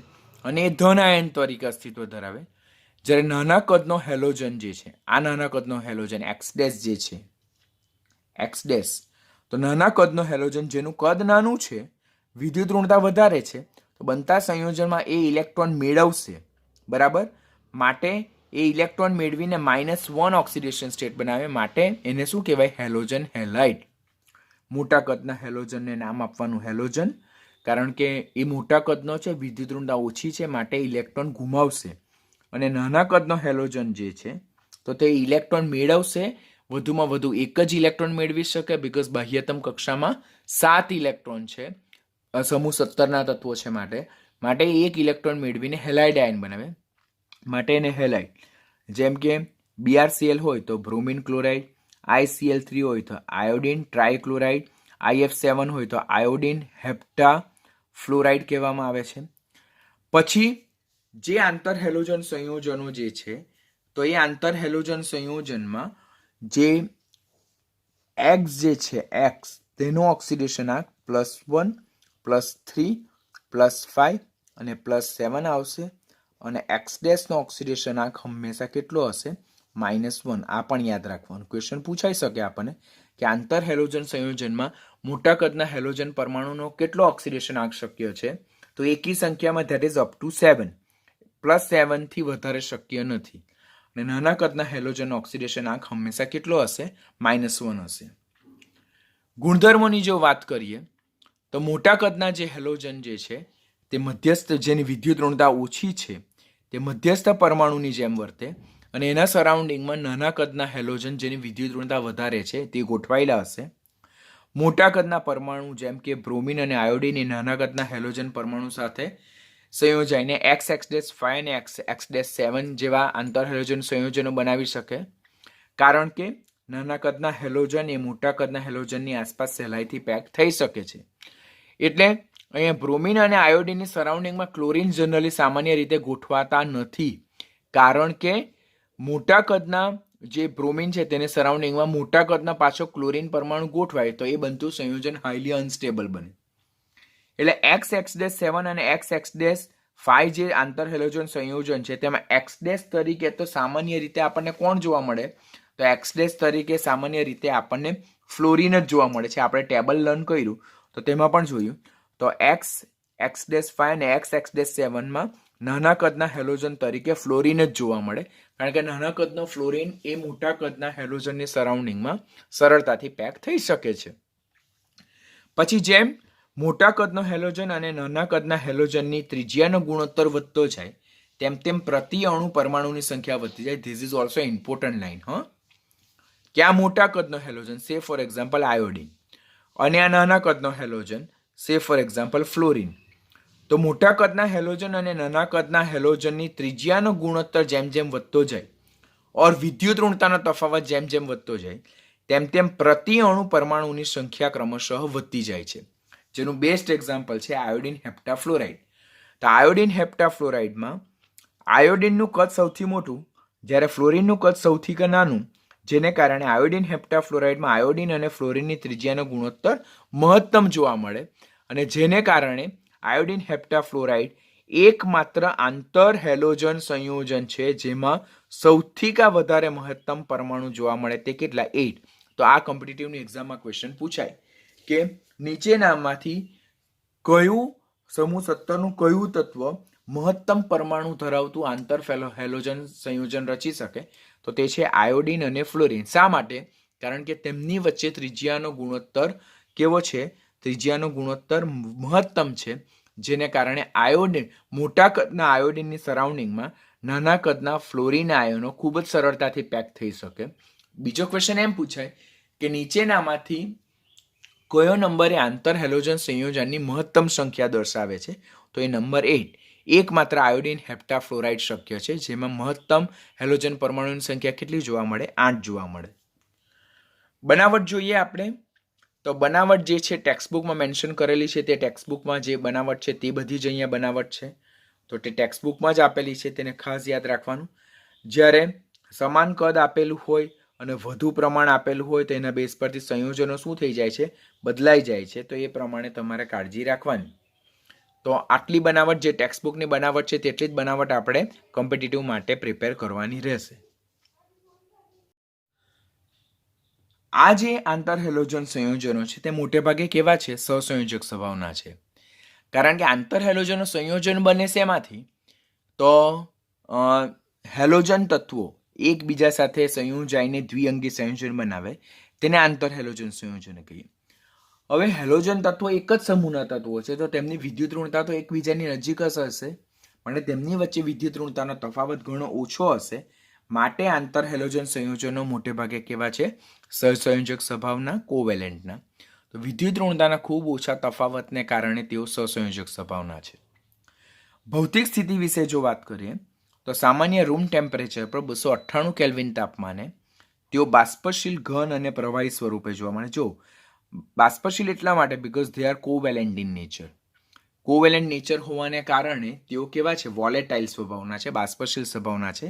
અને એ ધન આયન તરીકે અસ્તિત્વ ધરાવે. જ્યારે નાના કદનો હેલોજન જે છે, આ નાના કદનો હેલોજન X' જે છે, X', તો નાના કદનો હેલોજન જેનું કદ નાનું છે, વિદ્યુતઋણતા વધારે છે, તો બનતા સંયોજનમાં એ ઇલેક્ટ્રોન મેળવશે, બરાબર. માટે એ ઇલેક્ટ્રોન મેળવીને -1 ઓક્સિડેશન સ્ટેટ બનાવે, માટે એને શું કહેવાય? Halogen halide. મોટા કદના હેલોજનને નામ આપવાનું હેલોજન, કારણ કે એ મોટા કદનો છે, વિદ્યુતઋણતા ઓછી છે, માટે ઇલેક્ટ્રોન ગુમાવશે. અને નાના કદનો હેલોજન જે છે તો તે ઇલેક્ટ્રોન મેળવશે, વધુમાં વધુ એક જ ઇલેક્ટ્રોન મેળવી શકે, બીકોઝ બાહ્યતમ કક્ષામાં 7 ઇલેક્ટ્રોન છે, સમૂહ 17ના તત્વો છે, માટે એક ઇલેક્ટ્રોન મેળવીને હેલાઇડ આયન બનાવે, માટે એને હેલાઇડ. જેમ કે BrCl હોય તો બ્રોમિન ક્લોરાઇડ, ICl3 હોય તો આયોડિન ટ્રાયક્લોરાઇડ, IF7 હોય તો આયોડિન હેપ્ટા ફ્લોરાઇડ કહેવામાં આવે છે. પછી જે આંતર હેલોજન સંયોજનો જે છે, તો એ આંતર હેલોજન સંયોજનમાં જે X જે છે, X તેનો ઓક્સિડેશનાંક +1, +3, +5 અને +7 આવશે. અને X' નો ઓક્સિડેશનાંક હંમેશા કેટલો હશે? -1. આ પણ યાદ રાખવાનું, ક્વેશ્ચન પૂછાઈ શકે આપણને કે આંતર હેલોજન સંયોજનમાં મોટા કદના હેલોજન પરમાણુનો કેટલો ઓક્સિડેશનાંક શક્ય છે? તો એકી સંખ્યામાં, ધેટ ઇઝ અપ ટુ 7. +7 થી વધારે શક્ય નથી. અને નાના કદના હેલોજનનો ઓક્સિડેશનાંક હંમેશા કેટલો હશે? -1 હશે. ગુણધર્મોની જો વાત કરીએ તો મોટા કદના જે હેલોજન જે છે તે મધ્યસ્થ, જેની વિદ્યુતઋણતા ઓછી છે, તે મધ્યસ્થ પરમાણુની જેમ વર્તે, અને એના સરાઉન્ડિંગમાં નાના કદના હેલોજન જેની વિદ્યુતઋણતા વધારે છે તે ગોઠવાયેલા હશે. મોટા કદના પરમાણુ જેમ કે બ્રોમિન અને આયોડિન એ નાના કદના હેલોજન પરમાણુ સાથે સંયોજાઈને X'5 અને X'7 જેવા આંતર હેલોજન સંયોજનો બનાવી શકે, કારણ કે નાના કદના હેલોજન એ મોટા કદના હેલોજનની આસપાસ સહેલાઈથી પેક થઈ શકે છે. એટલે અહીંયા બ્રોમિન અને આયોડિનની સરાઉન્ડિંગમાં ક્લોરિન જનરલી સામાન્ય રીતે ગોઠવાતા નથી, કારણ કે મોટા કદના જે બ્રોમિન છે તેને સરાઉન્ડિંગમાં મોટા કદના પાછો ક્લોરિન પરમાણુ ગોઠવાય તો એ બનતું સંયોજન હાઈલી અનસ્ટેબલ બને. એટલે X'7 અને X'5 જે આંતર હેલોજન સંયોજન છે તેમાં X' તરીકે તો સામાન્ય રીતે આપણને કોણ જોવા મળે? તો X' તરીકે સામાન્ય રીતે આપણને ફ્લોરિન જ જોવા મળે છે. આપણે ટેબલ લર્ન કર્યું તો તેમાં પણ જોયું તો X'5 અને X'7માં નાના કદના હેલોજન તરીકે ફ્લોરિન જ જોવા મળે, કારણ કે નાના કદનો ફ્લોરિન એ મોટા કદના હેલોજનની સરાઉન્ડિંગમાં સરળતાથી પેક થઈ શકે છે. પછી જેમ મોટા કદનો હેલોજન અને નાના કદના હેલોજનની ત્રિજ્યાનો ગુણોત્તર વધતો જાય, તેમ તેમ પ્રતિ અણુ પરમાણુની સંખ્યા વધતી જાય. This is also important line. કે આ મોટા કદનો હેલોજન, સે ફોર એક્ઝામ્પલ આયોડિન, અને આ નાના કદનો હેલોજન, સે ફોર એક્ઝામ્પલ ફ્લોરિન, તો મોટા કદના હેલોજન અને નાના કદના હેલોજનની ત્રિજ્યાનો ગુણોત્તર જેમ જેમ વધતો જાય ઓર વિદ્યુત ઋણતાનો તફાવત જેમ જેમ વધતો જાય તેમ તેમ પ્રતિ અણુ પરમાણુની સંખ્યા ક્રમશઃ વધતી જાય છે. જેનું બેસ્ટ એક્ઝામ્પલ છે આયોડિન હેપ્ટાફ્લોરાઇડ. તો આયોડિન હેપ્ટાફ્લોરાઇડમાં આયોડિનનું કદ સૌથી મોટું જ્યારે ફ્લોરિનનું કદ સૌથી નાનું, જેને કારણે આયોડિન હેપ્ટાફ્લોરાઇડમાં આયોડિન અને ફ્લોરિનની ત્રિજ્યાનો ગુણોત્તર મહત્તમ જોવા મળે અને જેને કારણે આયોડિન હેપ્ટાફ્લોરાઇડ એકમાત્ર આંતર હેલોજન સંયોજન છે જેમાં સૌથી વધારે મહત્તમ પરમાણુ જોવા મળે. તે કેટલા? 8. તો આ કોમ્પિટિટિવની એક્ઝામમાં ક્વેશ્ચન પૂછાય કે નીચેનામાંથી કયું સમૂહ 17નું કયું તત્વ મહત્તમ પરમાણુ ધરાવતું આંતર હેલોજન સંયોજન રચી શકે? તો તે છે આયોડિન અને ફ્લોરિન. શા માટે? કારણ કે તેમની વચ્ચે ત્રિજ્યાનો ગુણોત્તર કેવો છે? ત્રિજ્યાનો ગુણોત્તર મહત્તમ છે, જેને કારણે આયોડિન, મોટા કદના આયોડિનની સરાઉન્ડિંગમાં નાના કદના ફ્લોરિન આયનો ખૂબ જ સરળતાથી પેક થઈ શકે. બીજો ક્વેશ્ચન એમ પૂછાય કે નીચેનામાંથી કયો નંબર એ આંતર હેલોજન સંયોજનની મહત્તમ સંખ્યા દર્શાવે છે? તો એ નંબર 8. એકમાત્ર આયોડિન હેપ્ટાફ્લોરાઇડ શક્ય છે જેમાં મહત્તમ હેલોજન પરમાણુની સંખ્યા કેટલી જોવા મળે? 8 જોવા મળે. બનાવટ જોઈએ આપણે. તો બનાવટ જે છે ટેક્સ્ટબુકમાં મેન્શન કરેલી છે. તે ટેક્સ્ટબુકમાં જે બનાવટ છે તે બધી જ અહીંયા બનાવટ છે. તો તે ટેક્સ્ટબુકમાં જ આપેલી છે, તેને ખાસ યાદ રાખવાનું. જ્યારે સમાન કદ આપેલું હોય અને વધુ પ્રમાણ આપેલું હોય તો એના બેઝ પરથી સંયોજનો શું થઈ જાય છે? બદલાઈ જાય છે. તો એ પ્રમાણે તમારે કાળજી રાખવાની. તો આટલી બનાવટ જે ટેક્સ્ટબુકની બનાવટ છે તેટલી જ બનાવટ આપણે કોમ્પિટિટિવ માટે પ્રિપેર કરવાની રહેશે. આ જે આંતર હેલોજન સંયોજનો છે તે મોટે ભાગે કેવા છે? સહસંયોજક સ્વભાવના છે. કારણ કે આંતર હેલોજનનું સંયોજન બને શેમાંથી? તો હેલોજન તત્વો એકબીજા સાથે સંયોજાઈને દ્વિઅંગી સંયોજન બનાવે તેને આંતર હેલોજન સંયોજન કહીએ. હવે હેલોજન તત્વો એક જ સમૂહના તત્વો છે તો તેમની વિદ્યુત ઋણતા તો એકબીજાની નજીક જ હશે, પણ તેમની વચ્ચે વિદ્યુત ઋણતાનો તફાવત ઘણો ઓછો હશે. માટે આંતર હેલોજન સંયોજનો મોટે ભાગે કેવા છે? સહસંયોજક સ્વભાવના, કોવેલેન્ટના. તો વિદ્યુત ઋણતાના ખૂબ ઓછા તફાવતને કારણે તેઓ સહસંયોજક સ્વભાવના છે. ભૌતિક સ્થિતિ વિશે જો વાત કરીએ તો સામાન્ય રૂમ ટેમ્પરેચર પર 298 કેલ્વિન તાપમાને તેઓ બાષ્પશીલ, ઘન અને પ્રવાહી સ્વરૂપે જોવા મળે. જો બાષ્પશીલ એટલા માટે because they are covalent in nature. Covalent nature હોવાને કારણે તેઓ કેવા છે? વોલેટાઇલ સ્વભાવના છે, બાષ્પશીલ સ્વભાવના છે.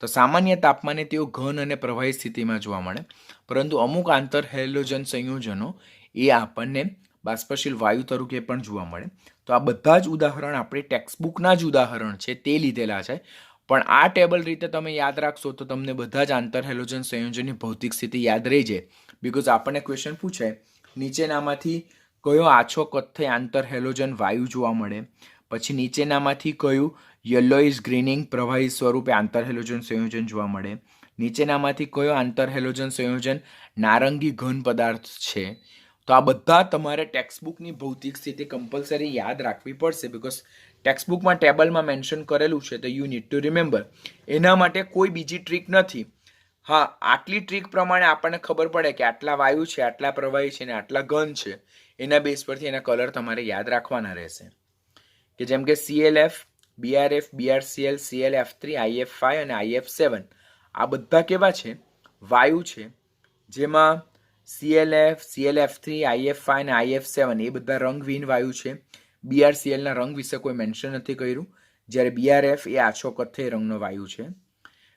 તો સામાન્ય તાપમાને તેઓ ઘન અને પ્રવાહી સ્થિતિમાં જોવા મળે, પરંતુ અમુક આંતર હેલોજન સંયોજનો એ આપણને બાષ્પશીલ વાયુ તરીકે પણ જોવા મળે. તો આ બધા જ ઉદાહરણ આપણે ટેક્સ્ટબુકના જ ઉદાહરણ છે તે લીધેલા છે, પણ આ ટેબલ રીતે તમે યાદ રાખશો તો તમને બધા જ આંતર હેલોજન સંયોજનની ભૌતિક સ્થિતિ યાદ રહી જાય. બીકોઝ આપણને ક્વેશ્ચન પૂછાય નીચેનામાંથી કયો આછો કથ્થઈ આંતર હેલોજન વાયુ જોવા મળે, પછી નીચેનામાંથી કયું યલોઇશ ગ્રીનિંગ પ્રવાહી સ્વરૂપે આંતર હેલોજન સંયોજન જોવા મળે, નીચેનામાંથી કયો આંતર હેલોજન સંયોજન નારંગી ઘન પદાર્થ છે. તો આ બધા તમારે ટેક્સ્ટબુકની ભૌતિક સ્થિતિ કમ્પલસરી યાદ રાખવી પડશે, બીકોઝ ટેક્સ્ટબુકમાં ટેબલમાં મેન્શન કરેલું છે તો યુ નીડ ટુ રિમેમ્બર. એના માટે કોઈ બીજી ટ્રીક નથી. હા, આટલી ટ્રીક પ્રમાણે આપણને ખબર પડે કે આટલા વાયુ છે, આટલા પ્રવાહી છે ને આટલા ઘન છે. એના બેઝ પરથી એના કલર તમારે યાદ રાખવાના રહેશે, કે જેમ કે ClF, BrF, BrCl, ClF3, IF5 અને IF7 આ બધા કેવા છે? વાયુ છે, જેમાં ClF, ClF3, IF5 અને IF7 એ બધા રંગવિહીન વાયુ છે. BrClના રંગ વિશે કોઈ મેન્શન નથી કર્યું, જ્યારે BrF એ આછો કથ્થઈ રંગનો વાયુ છે.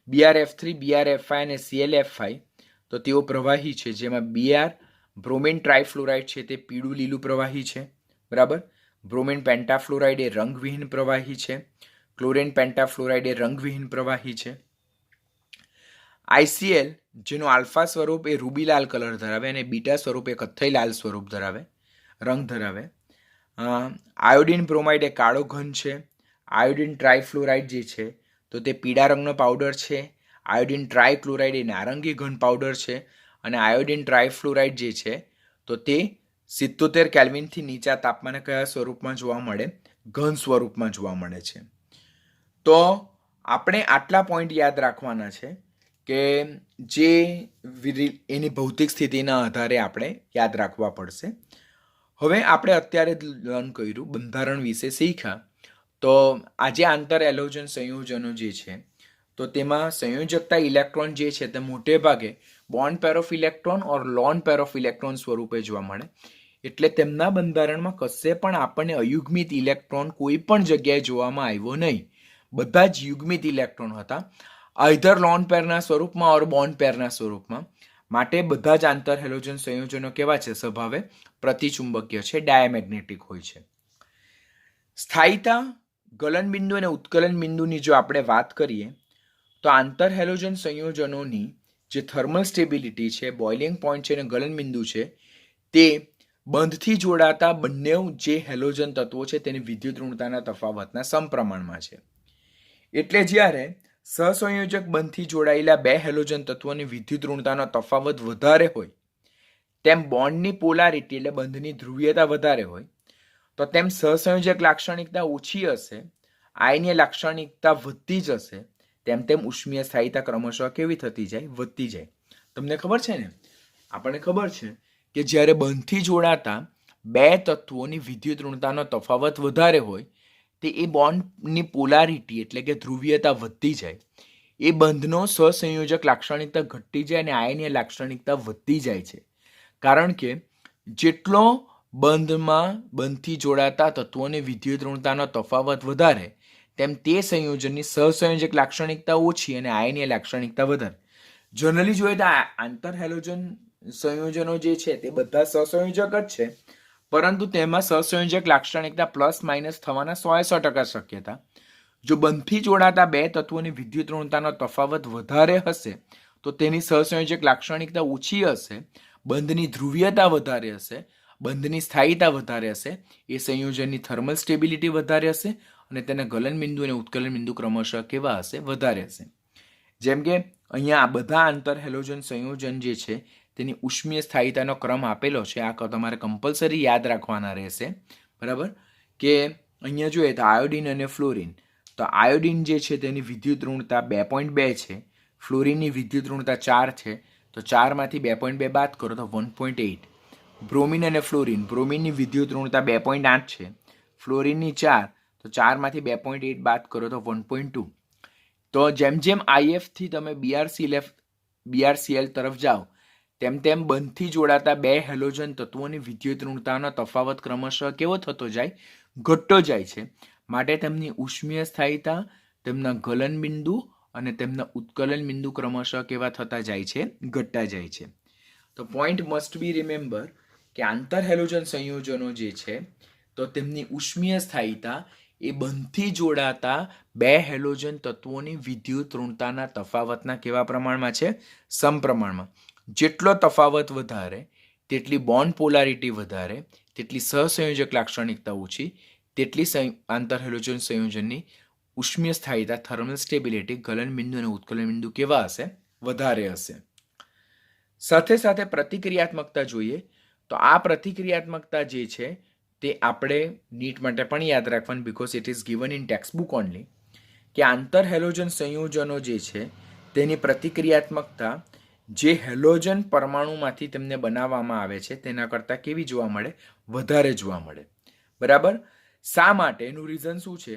BrF3, BrF5 અને ClF5 તો તેઓ પ્રવાહી છે, જેમાં Br બ્રોમિન ટ્રાયફ્લોરાઇડ છે તે પીળું લીલું પ્રવાહી છે, બરાબર. બ્રોમિન પેન્ટાફ્લોરાઇડ એ રંગવિહીન પ્રવાહી છે. ક્લોરિન પેન્ટાફ્લોરાઇડ એ રંગવિહીન પ્રવાહી છે. ICl જેનું આલ્ફા સ્વરૂપ એ રૂબી લાલ કલર ધરાવે અને બીટા સ્વરૂપ એ કથ્થઈ લાલ સ્વરૂપ ધરાવે, રંગ ધરાવે. આયોડિન બ્રોમાઇડ એ કાળો ઘન છે. આયોડિન ટ્રાયફ્લોરાઇડ જે છે તો તે પીળા રંગનો પાવડર છે. આયોડિન ટ્રાયક્લોરાઇડ એ નારંગી ઘન પાવડર છે. અને આયોડિન ટ્રાયફ્લોરાઇડ જે છે તો તે 77 કેલ્વિનથી નીચા તાપમાને કયા સ્વરૂપમાં જોવા મળે? ઘન સ્વરૂપમાં જોવા મળે છે. તો આપણે આટલા પોઈન્ટ યાદ રાખવાના છે કે જે એની ભૌતિક સ્થિતિના આધારે આપણે યાદ રાખવા પડશે. હવે આપણે અત્યારે લર્ન કર્યું, બંધારણ વિશે શીખ્યા. તો આજે આંતર હેલોજન સંયોજનો જે છે તો તેમાં સંયોજકતા ઇલેક્ટ્રોન જે છે તે મોટે ભાગે bond pair of electron or lone pair of electron સ્વરૂપે જોવા મળે. એટલે તેમના બંધારણમાં કશે પણ આપણને અયુગ્મિત ઇલેક્ટ્રોન કોઈ પણ જગ્યાએ જોવામાં આવ્યો નહીં. બધા જ યુગ્મિત ઇલેક્ટ્રોન હતા, આઈધર લોન પેરના સ્વરૂપમાં ઓર બોન્ડ પેરના સ્વરૂપમાં. માટે બધા જ આંતર હેલોજન સંયોજનો કેવા છે? સ્વભાવે પ્રતિચુંબકીય છે, ડાયામેગ્નેટિક હોય છે. સ્થાયીતા, ગલન બિંદુ અને ઉત્કલન બિંદુની જો આપણે વાત કરીએ તો આંતર હેલોજન સંયોજનોની જે થર્મલ સ્ટેબિલિટી છે, બોઇલિંગ પોઈન્ટ છે અને ગલન બિંદુ છે તે બંધથી જોડાતા બંને જે હેલોજન તત્વો છે તેની વિદ્યુત ઋણતાના તફાવતના સમપ્રમાણમાં છે. એટલે જ્યારે સહસંયોજક બંધથી જોડાયેલા બે હેલોજન તત્વોની વિદ્યુત ઋણતાનો તફાવત વધારે હોય તેમ બોન્ડની પોલારિટી એટલે બંધની ધ્રુવીયતા વધારે હોય તો તેમ સહસંયોજક લાક્ષણિકતા ઓછી હશે, આયનીય લાક્ષણિકતા વધતી જશે, તેમ તેમ ઉષ્મીય સ્થાયીતા ક્રમશઃ કેવી થતી જાય? વધતી જાય. તમને ખબર છે ને, આપણને ખબર છે કે જ્યારે બંધથી જોડાતા બે તત્વોની વિદ્યુત ઋણતાનો તફાવત વધારે હોય તે એ બોન્ડની પોલારિટી એટલે કે ધ્રુવીયતા વધતી જાય, એ બંધનો સહસંયોજક લાક્ષણિકતા ઘટતી જાય અને આયનીય લાક્ષણિકતા વધતી જાય છે. કારણ કે જેટલો બંધથી જોડાતા તત્વોની વિદ્યુત ઋણતાનો તફાવત વધારે તેમ તે સંયોજનની સહસંયોજક લાક્ષણિકતા ઓછી અને આયનીય લાક્ષણિકતા વધારે. જનરલી જોઈએ તો આંતર હેલોજન સંયોજનો જે છે તે બધા સહસંયોજક જ છે, પરંતુ તેમાં સહસંયોજક લાક્ષણિકતા પ્લસ માઇનસ થવાના 100% શક્યતા. જો બંધથી જોડાતા બે તત્વોની વિદ્યુત ઋણતાનો તફાવત વધારે હશે તો તેની સહસંયોજક લાક્ષણિકતા ઓછી હશે, બંધની ધ્રુવીયતા વધારે હશે, બંધની સ્થાયીતા વધારે હશે, એ સંયોજનની થર્મલ સ્ટેબિલિટી વધારે હશે અને તેના ગલન બિંદુ અને ઉત્કલન બિંદુ ક્રમશઃ કેવા હશે? વધારે હશે. જેમ કે અહીંયા આ બધા આંતર હેલોજન સંયોજન જે છે તેની ઉષ્મીય સ્થાયીતાનો ક્રમ આપેલો છે. આ તમારે કમ્પલસરી યાદ રાખવાના રહેશે. બરાબર? કે અહીંયા જોઈએ તો આયોડિન અને ફ્લોરિન, તો આયોડિન જે છે તેની વિદ્યુત ઋણતા 2.2 છે, ફ્લોરિનની વિદ્યુત ઋણતા 4 છે, તો 4માંથી 2.2 બાદ કરો તો 1.8. બ્રોમિન અને ફ્લોરિન, બ્રોમિનની વિદ્યુત ઋણતા 2.8 છે, ફ્લોરિનની 4, તો 4માંથી 2.8 બાદ કરો તો 1.2. તો જેમ જેમ આઈએફથી તમે બીઆરસીએલ તરફ જાઓ તેમ તેમ બંધથી જોડાતા બે હેલોજન તત્વોની વિદ્યુત ઋણતાનો તફાવત ક્રમશઃ કેવો થતો જાય? ઘટતો જાય છે. માટે તેમની ઉષ્મીય સ્થાયીતા, તેમના ગલન બિંદુ અને તેમના ઉત્કલન બિંદુ ક્રમશઃ કેવા થતા જાય છે? ઘટતા જાય છે. તો પોઈન્ટ મસ્ટ બી રિમેમ્બર કે આંતર હેલોજન સંયોજનો જે છે તો તેમની ઉષ્મીય સ્થાયીતા એ બંધથી જોડાતા બે હેલોજન તત્વોની વિદ્યુત ઋણતાના તફાવતના કેવા પ્રમાણમાં છે? સમપ્રમાણમાં. જેટલો તફાવત વધારે તેટલી બોન્ડ પોલારિટી વધારે, તેટલી સહસંયોજક લાક્ષણિકતા ઓછી, તેટલી આંતર હેલોજન સંયોજનની ઉષ્મીય સ્થાયીતા, થર્મલ સ્ટેબિલિટી, ગલન બિંદુ અને ઉત્કલન બિંદુ કેવા હશે? વધારે હશે. સાથે સાથે પ્રતિક્રિયાત્મકતા જોઈએ તો આ પ્રતિક્રિયાત્મકતા જે છે તે આપણે નીટ માટે પણ યાદ રાખવાનું, because it is given in text book only, કે આંતર હેલોજન સંયોજનો જે છે તેની પ્રતિક્રિયાત્મકતા જે હેલોજન પરમાણુમાંથી તેમને બનાવવામાં આવે છે તેના કરતાં કેવી જોવા મળે? વધારે જોવા મળે. બરાબર? શા માટે? એનું રીઝન શું છે?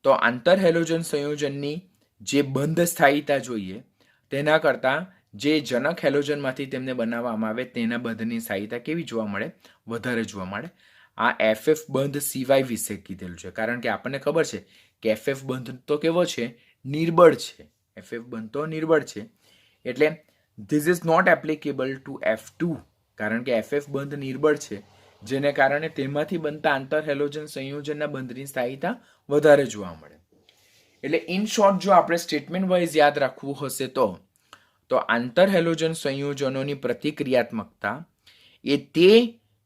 તો આંતર હેલોજન સંયોજનની જે બંધ સ્થાયીતા જોઈએ તેના કરતાં જે જનક હેલોજનમાંથી તેમને બનાવવામાં આવે તેના બંધની સ્થાયીતા કેવી જોવા મળે? વધારે જોવા મળે. આ એફએફ બંધ સિવાય વિશે કીધેલું છે, કારણ કે આપણને ખબર છે કે એફએફ બંધ તો કેવો છે? નિર્બળ છે. એફએફ બંધ તો નિર્બળ છે. એટલે this is not applicable to F2, કારણ કે એફએફ બંધ નિર્બળ છે, જેને કારણે તેમાંથી બનતા આંતર હેલોજન સંયોજનના બંધની સ્થાયીતા વધારે જોવા મળે. એટલે ઇન શોર્ટ જો આપણે સ્ટેટમેન્ટ વાઇઝ યાદ રાખવું હશે તો આંતર હેલોજન સંયોજનોની પ્રતિક્રિયાત્મકતા એ તે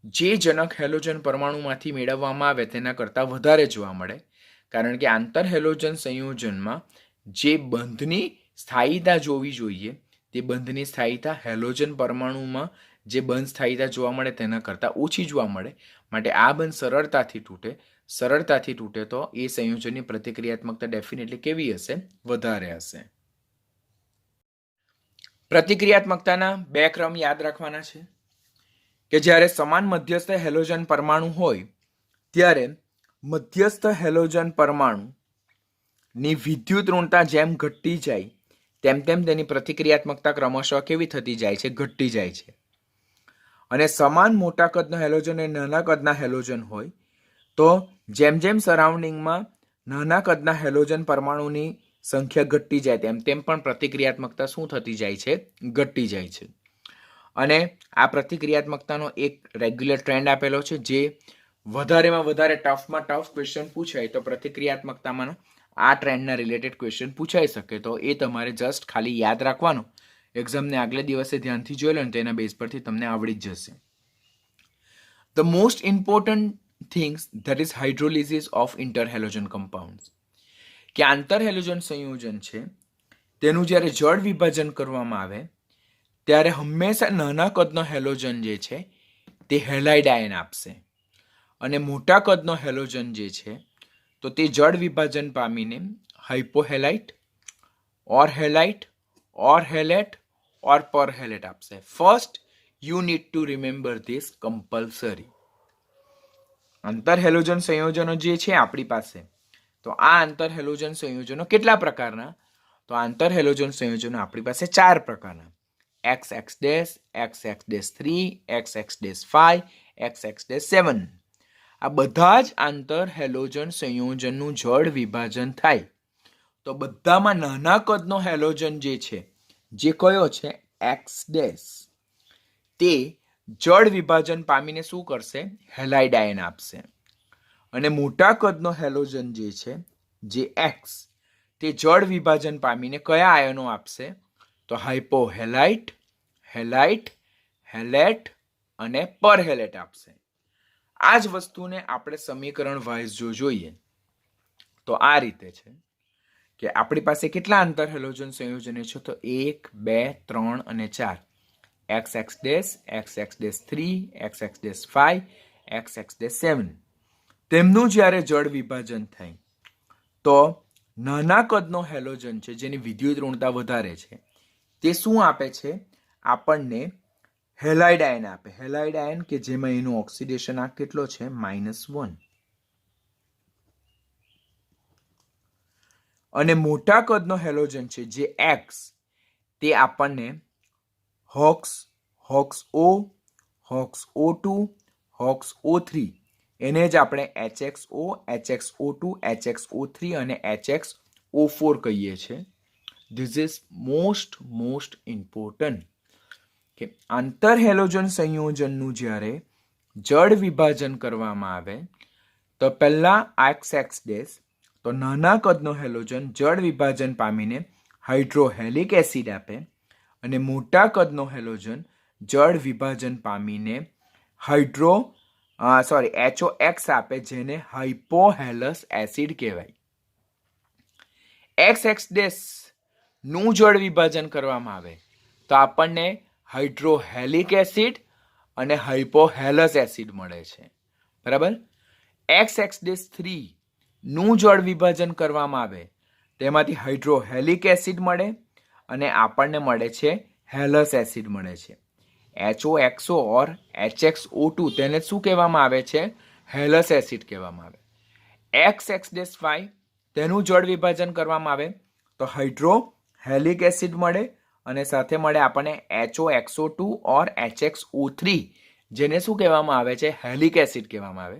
જે જનક હેલોજન પરમાણુમાંથી મેળવવામાં આવે તેના કરતાં વધારે જોવા મળે, કારણ કે આંતર હેલોજન સંયોજનમાં જે બંધની સ્થાયીતા જોવી જોઈએ તે બંધની સ્થાયીતા હેલોજન પરમાણુમાં જે બંધ સ્થાયીતા જોવા મળે તેના કરતાં ઓછી જોવા મળે. માટે આ બંધ સરળતાથી તૂટે તો એ સંયોજનની પ્રતિક્રિયાત્મકતા ડેફિનેટલી કેવી હશે? વધારે હશે. પ્રતિક્રિયાત્મકતાના બે ક્રમ યાદ રાખવાના છે કે જ્યારે સમાન મધ્યસ્થ હેલોજન પરમાણુ હોય ત્યારે મધ્યસ્થ હેલોજન પરમાણુની વિદ્યુત ઋણતા જેમ ઘટતી જાય તેમ તેમ તેની પ્રતિક્રિયાત્મકતા ક્રમશઃ કેવી થતી જાય છે? ઘટતી જાય છે. અને સમાન મોટા કદનો હેલોજન અને નાના કદના હેલોજન હોય તો જેમ જેમ સરાઉન્ડિંગમાં નાના કદના હેલોજન પરમાણુની સંખ્યા ઘટતી જાય તેમ તેમ પણ પ્રતિક્રિયાત્મકતા શું થતી જાય છે? ઘટતી જાય છે. અને આ પ્રતિક્રિયાત્મકતાનો એક રેગ્યુલર ટ્રેન્ડ આપેલો છે, જે વધારેમાં વધારે ટફમાં ટફ ક્વેશ્ચન પૂછાય તો પ્રતિક્રિયાત્મકતામાં આ ટ્રેન્ડના રિલેટેડ ક્વેશ્ચન પૂછાઈ શકે. તો એ તમારે જસ્ટ ખાલી યાદ રાખવાનું. એક્ઝામને આગલે દિવસે ધ્યાનથી જોઈ લો ને તેના બેઝ પરથી તમને આવડી જ જશે. The most important things that is hydrolysis of interhalogen compounds, કે આંતરહેલોજન સંયોજન છે તેનું જ્યારે જળ વિભાજન કરવામાં આવે ત્યારે હંમેશા નાના કદનો હેલોજન જે છે તે હેલાઇડ આયન આપશે અને મોટા કદનો હેલોજન જે છે તો તે જળ વિભાજન પામીને હાઇપોહેલાઇટ ઓર હેલાઇટ ઓર હેલેટ ઓર પરહેલેટ આપશે. First you need to remember this compulsory. આંતરહેલોજન સંયોજનો જે છે આપણી પાસે, તો આ આંતરહેલોજન સંયોજનો કેટલા પ્રકારના? તો આંતરહેલોજન સંયોજનો આપણી પાસે 4 પ્રકારના: XX', XX'3, XX'5, XX'7. આ બધા જ આંતરહેલોજન સંયોજનનું જળ વિભાજન થાય તો બધામાં નાના કદનો હેલોજન જે છે, જે કયો છે? X', તે જળ વિભાજન પામીને શું કરશે? હેલાઇડ આયન આપશે. અને મોટા કદનો હેલોજન જે છે, જે X, તે જળ વિભાજન પામીને કયા આયનો આપશે? તો હાઇપોહેલાઇટ, હેલાઇટ, હેલેટ અને પરહેલેટ આપશે. આ જ વસ્તુને આપણે સમીકરણ વાઇઝ જો જોઈએ તો આ રીતે છે કે આપણી પાસે કેટલા આંતરહેલોજન સંયોજનો છે? તો 1, 2, 3 અને 4. XX', XX'3, XX'5, XX'7. તેમનું જ્યારે જળ વિભાજન થાય તો નાના કદનો હેલોજન છે જેની વિદ્યુત ઋણતા વધારે છે તે શું આપે છે? આપણને હેલાઇડ આયન આપે. હેલાઇડ આયન કે જેમાં એનું ઓક્સિડેશન આ કેટલો છે? -1. અને મોટા કદનો હેલોજન છે જે X, તે આપણને હોક્સ, હોક્સO, હોક્સO2, હોક્સO3, એને જ આપણે HXO, HXO2, HXO3 અને HXO4 કહીએ છીએ. ધીસ ઇઝ મોસ્ટ ઇમ્પોર્ટન્ટ કે આંતરહેલોજન સંયોજનનું જ્યારે જળ વિભાજન કરવામાં આવે તો પહેલા XX', તો નાના કદનો હેલોજન જળ વિભાજન પામીને હાઇડ્રોહેલિક એસિડ આપે અને મોટા કદનો હેલોજન જળ વિભાજન પામીને HOX આપે, જેને હાઇપોહેલસ એસિડ કહેવાય. XX' નું જળ વિભાજન કરવામાં આવે તો આપણને હાઇડ્રોહેલિક એસિડ અને હાઇપોહેલસ એસિડ મળે છે. બરાબર? XX'3 નું જળ વિભાજન કરવામાં આવે તેમાંથી હાઇડ્રોહેલિક એસિડ મળે અને આપણને મળે છે હેલસ એસિડ મળે છે. HOXO ઓર HXO2 તેને શું કહેવામાં આવે છે? હેલસ એસિડ કહેવામાં આવે. XX'5 તેનું જળ વિભાજન કરવામાં આવે તો હાઇડ્રોહેલિક એસિડ મળે અને સાથે મળે આપણને HOXO2 ઓર HXO3, જેને શું કહેવામાં આવે છે? હેલિક એસિડ કહેવામાં આવે.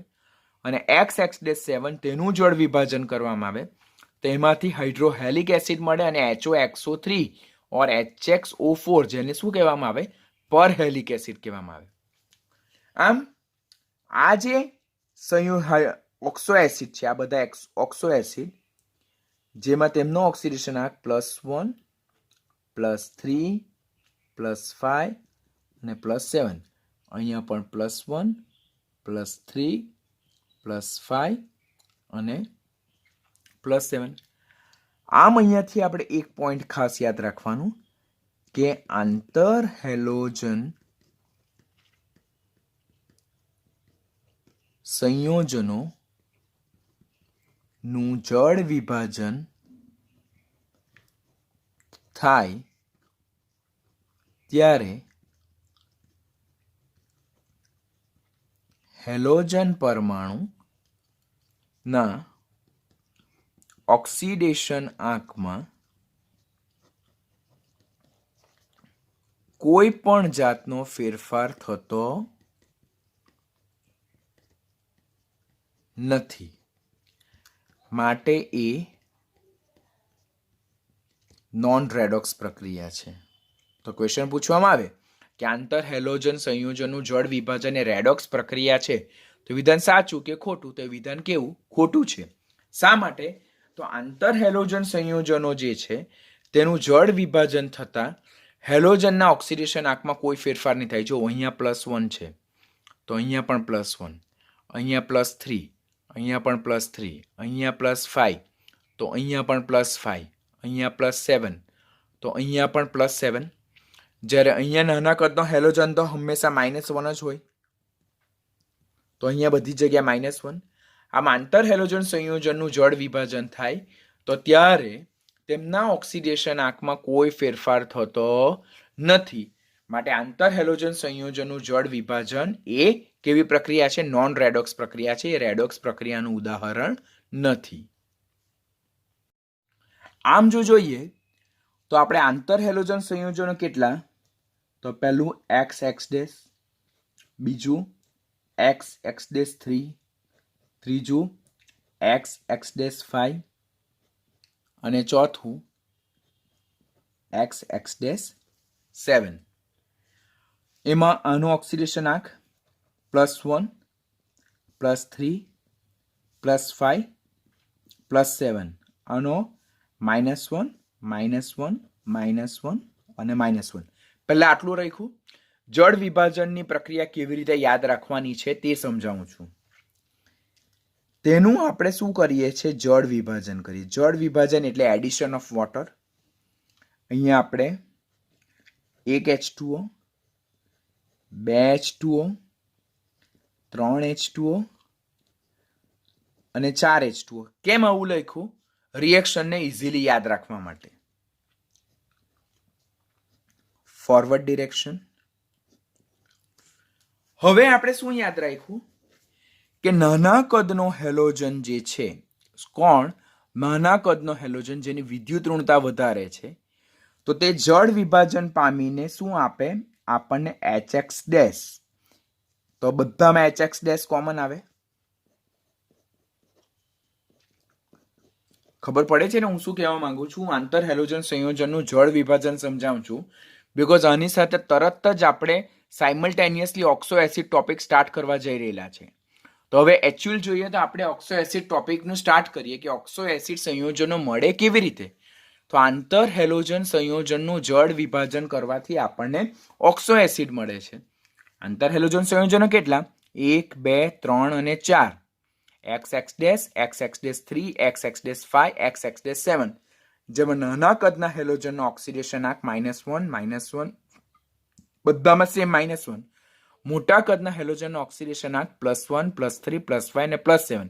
અને XX'7 તેનું જળ વિભાજન કરવામાં આવે તો એમાંથી હાઇડ્રોહેલિક એસિડ મળે અને HOXO3 ઓર HXO4, જેને શું કહેવામાં આવે? પરહેલિક એસિડ કહેવામાં આવે. આમ આ જે ઓક્સો એસિડ છે, આ બધા ઓક્સો એસિડ જેમાં તેમનો ઓક્સિડેશન આંક +1, +3, +5 અને +7. અહીંયા પણ +1, +3, +5 અને +7. આમ અહીંયાથી આપણે એક પોઈન્ટ ખાસ યાદ રાખવાનું કે આંતરહેલોજન સંયોજનો નું જળ વિભાજન થાય ત્યારે હેલોજન પરમાણુના ઓક્સિડેશન આંકમાં કોઈ પણ જાતનો ફેરફાર થતો નથી, માટે એ નોન રેડોક્સ પ્રક્રિયા છે. તો ક્વેશ્ચન પૂછવામાં આવે કે આંતર હેલોજન સંયોજનનું જળ વિભાજન એ રેડોક્સ પ્રક્રિયા છે, તો વિધાન સાચું કે ખોટું? તો વિધાન કેવું? ખોટું છે. શા માટે? તો આંતર હેલોજન સંયોજનો જે છે તેનું જળ વિભાજન થતા હેલોજનના ઓક્સિડેશન આંકમાં કોઈ ફેરફાર નહીં થાય. જો અહીંયા +1 છે તો અહીંયા પણ +1, અહીંયા +3, અહીંયા પણ +3, અહીંયા +5 તો અહીંયા પણ +5, અહીંયા +7 તો અહીંયા પણ +7. જ્યારે અહીંયા નાના કદનો હેલોજન તો હંમેશા -1 જ હોય, તો અહીંયા બધી જગ્યા -1. આમ આંતર હેલોજન સંયોજનનું જળ વિભાજન થાય તો ત્યારે તેમના ઓક્સિડેશન આંકમાં કોઈ ફેરફાર થતો નથી, માટે આંતર હેલોજન સંયોજનનું જળ વિભાજન એ કેવી પ્રક્રિયા છે? નોન રેડોક્સ પ્રક્રિયા છે. એ રેડોક્સ પ્રક્રિયાનું ઉદાહરણ નથી. આમ જો જોઈએ તો આપણે આંતર હેલોજન સંયોજનો કેટલા? તો પહેલું XX', બીજું XX'3, ત્રીજું XX'5 અને ચોથું XX'7. એમાં આનું ઓક્સિડેશન આંક +1, +3, +5, +7. આનો -1, -1, -1 અને -1. પહેલા આટલું રાખ્યું. જળ વિભાજનની પ્રક્રિયા કેવી રીતે યાદ રાખવાની છે તે સમજાવું છું. તેનું આપણે શું કરીએ છીએ? જળ વિભાજન કરીએ. જળ વિભાજન એટલે એડિશન ઓફ વોટર. અહીંયા આપણે 1 H2O, 2 H2O, 3 H2O અને 4 H2O. કેમ આવું લખ્યું? રિએક્શનને ઇઝીલી યાદ રાખવા માટે. Forward direction. હવે આપણે શું યાદ રાખ્યું કે નાના કદનો હેલોજન જે છે, કોણ? નાના કદનો હેલોજન જેની વિદ્યુત ઋણતા વધારે છે, તો તે જળ વિભાજન પામીને શું આપે? આપણને HX'. તો બધામાં HX' કોમન આવે. ખબર પડે છે ને હું શું કહેવા માંગુ છું? આંતર હેલોજન સંયોજનનું જળ વિભાજન સમજાવું છું, બીકોઝ આની સાથે તરત જ આપણે simultaneously oxo acid topic start કરવા જઈ રહેલા છે. તો હવે એકચ્યુઅલ જોઈએ તો આપણે ઓક્સો એસિડ ટોપિકનું સ્ટાર્ટ કરીએ કે ઓક્સો એસિડ સંયોજનો મળે કેવી રીતે. તો આંતર હેલોજન સંયોજનનું જળ વિભાજન કરવાથી આપણને ઓક્સો એસિડ મળે છે. આંતર હેલોજન સંયોજનો કેટલા? 1, 2, 3 અને 4. XX', XX'3, XX'5, XX'7. જેમાં નાના કદના હેલોજનનો ઓક્સિડેશન આંક -1, -1, બધામાં સેમ -1. મોટા કદના હેલોજનનો ઓક્સિડેશન આંક +1, +3, +5 અને +7.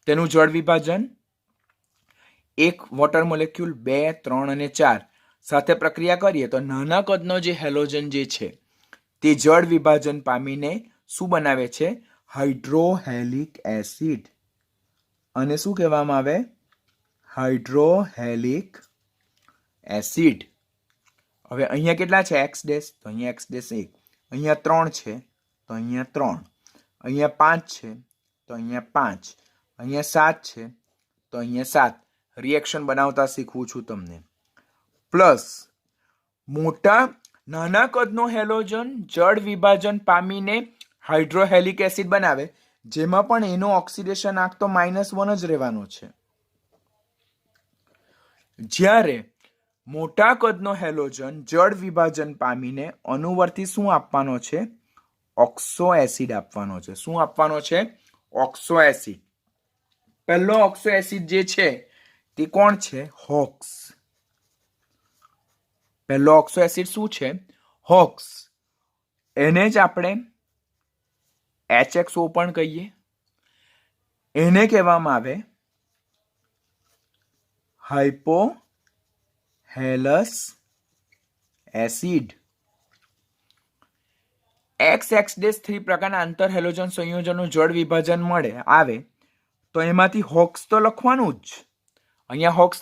તેનું જળ વિભાજન 1 વોટર મોલેક્યુલ, 2, 3 અને 4 સાથે પ્રક્રિયા કરીએ તો નાના કદનો જે હેલોજન જે છે તે જળ વિભાજન પામીને શું બનાવે છે? હાઇડ્રોહેલિક એસિડ. અને શું કહેવામાં આવે? હાઇડ્રોહેલિક એસિડ. હવે અહીંયા કેટલા છે? X'. તો અહીંયા X', 1. અહીંયા 3 છે તો અહીંયા 3. અહીંયા 5 છે તો અહીંયા 5. અહીંયા 7 છે તો અહીંયા 7. રિએક્શન બનાવતા શીખવું છું તમને. પ્લસ નાના કદનો હેલોજન જળ વિભાજન પામીને હાઇડ્રોહેલિક એસિડ બનાવે, જેમાં પણ એનો ઓક્સિડેશન આંક તો -1 જ રહેવાનો છે. જ્યારે મોટા કદનો હેલોજન જળ વિભાજન પામીને અનુવર્તી શું આપવાનો છે? ઓક્સો એસિડ આપવાનો છે. શું આપવાનો છે? Oxo acid. પહેલો ઓક્સો એસિડ જે છે તે કોણ છે? હોક્સ. પહેલો ઓક્સો એસિડ શું છે? હોક્સ. એને જ આપણે HXO પણ કહીએ. એને કહેવામાં આવે હાઇપોહેલસ એસિડ. XX-3 પ્રકારના આંતર હેલોજન સંયોજનનું જળ વિભાજન આવે તો એમાંથી હોક્સ તો લખવાનું જ. અહીંયા હોક્સ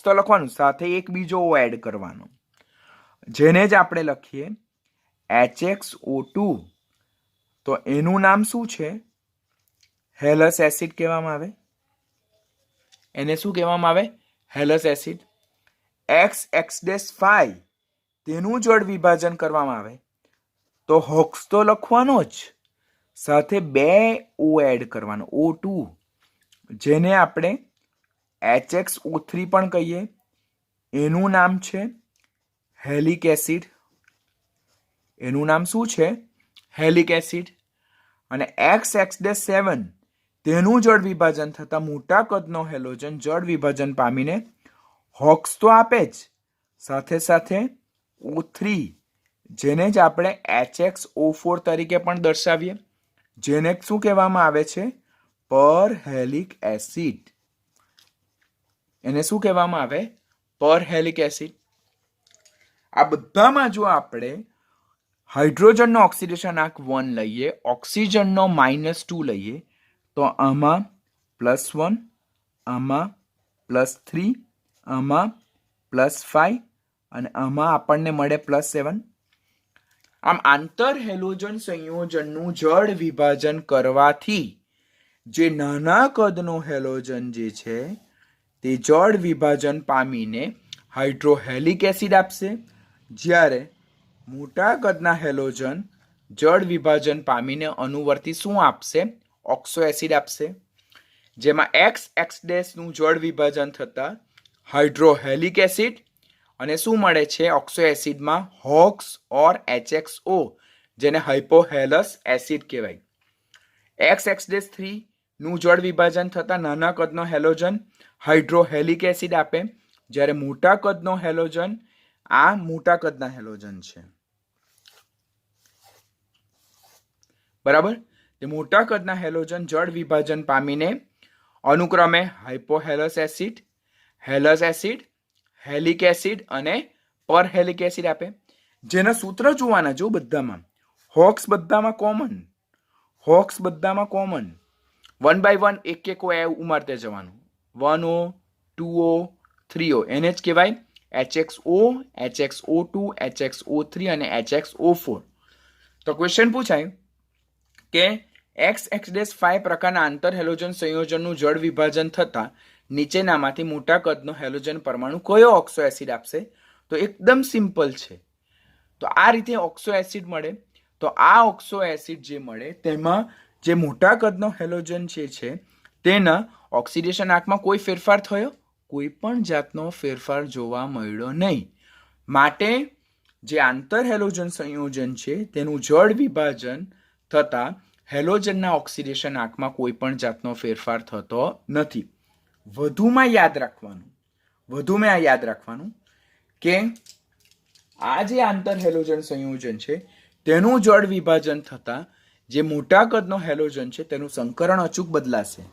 તો લખવાનું, સાથે એક બીજો O એડ કરવાનો, જેને જ આપણે લખીએ HXO2. તો એનું નામ શું છે? હેલસ એસિડ કહેવામાં આવે. એને શું કહેવામાં આવે? હેલસ એસિડ. XX-5 તેનું જળ વિભાજન કરવામાં આવે તો હોક્સ તો લખવાનો જ, સાથે બે O એડ કરવાનો, O2, જેને આપણે HXO3 પણ કહીએ. એનું નામ છે હેલિક એસિડ. એનું નામ શું છે? હેલિક એસિડ. અને XX-7 તેનું જળ વિભાજન થતા મોટા કદનો હેલોજન જળ વિભાજન પામીને હોક્સ તો આપે જ, સાથે સાથે O3, જેને જ આપણે HXO4 તરીકે પણ દર્શાવીએ, જેને શું કહેવામાં આવે છે? પરહેલિક એસિડ. એને શું કહેવામાં આવે? પરહેલિક એસિડ. આ બધામાં જો આપણે હાઇડ્રોજનનો ઓક્સિડેશનાંક 1 લઈએ, ઓક્સિજનનો -2 લઈએ, તો આમાં +1, આમાં +3, આમાં +5 અને આમાં આપણને મળે +7. આમ આંતર હેલોજન સંયોજનનું જળ વિભાજન કરવાથી જે નાના કદનો હેલોજન જે છે તે જળ વિભાજન પામીને હાઇડ્રોહેલિક એસિડ આપશે, જ્યારે મોટા કદના હેલોજન જળ વિભાજન પામીને અનુવર્તી શું આપશે? ઓક્સો એસિડ આપશે, જેમાં XX- નું જળ વિભાજન થતા હાઇડ્રોહેલિક એસિડ અને શું મળે છે? ઓક્સો એસિડમાં હોક્સ ઓર HXO, જેને હાઇપોહેલસ એસિડ કહેવાય. XX-3 નું જળ વિભાજન થતા નાના કદનો હેલોજન હાઇડ્રોહેલિક એસિડ આપે, જ્યારે મોટા કદનો હેલોજન આ મોટા કદના હેલોજન છે. બરાબર? તે મોટા કદના હેલોજન જળ વિભાજન પામીને અનુક્રમે હાઇપોહેલસ એસિડ, હેલસ એસિડ, હેલિક એસિડ અને પરહેલિક એસિડ આપે. જેના સૂત્ર જોવાના જો બધામાં. હોક્સ બધામાં કોમન. હોક્સ બધામાં કોમન. 1 by 1 એક O ઉમારતે જવાનું. 1O, 2O, 3O. એને જ કહેવાય HXO, HXO2, HXO3 અને HXO4. તો ક્વેશ્ચન પૂછાય કે XX-5 પ્રકારના આંતર હેલોજન સંયોજનનું જળ વિભાજન થતા નીચેનામાંથી મોટા કદનો હેલોજન પરમાણુ કયો ઓક્સો એસિડ આપશે? તો એકદમ સિમ્પલ છે. તો આ રીતે ઓક્સો એસિડ મળે. તો આ ઓક્સો એસિડ જે મળે તેમાં જે મોટા કદનો હેલોજન છે તેના ઓક્સિડેશન આંકમાં કોઈ ફેરફાર થયો? કોઈ પણ જાતનો ફેરફાર જોવા મળ્યો નહીં. માટે જે આંતર હેલોજન સંયોજન છે તેનું જળ વિભાજન થતા હેલોજનના ઓક્સિડેશન આંકમાં કોઈ પણ જાતનો ફેરફાર થતો નથી. વધુમાં યાદ રાખવાનું કે આ જે આંતર હેલોજન સંયોજન છે તેનું જળ વિભાજન થતા જે મોટા કદનો હેલોજન છે તેનું સંકરણ અચૂક બદલાશે.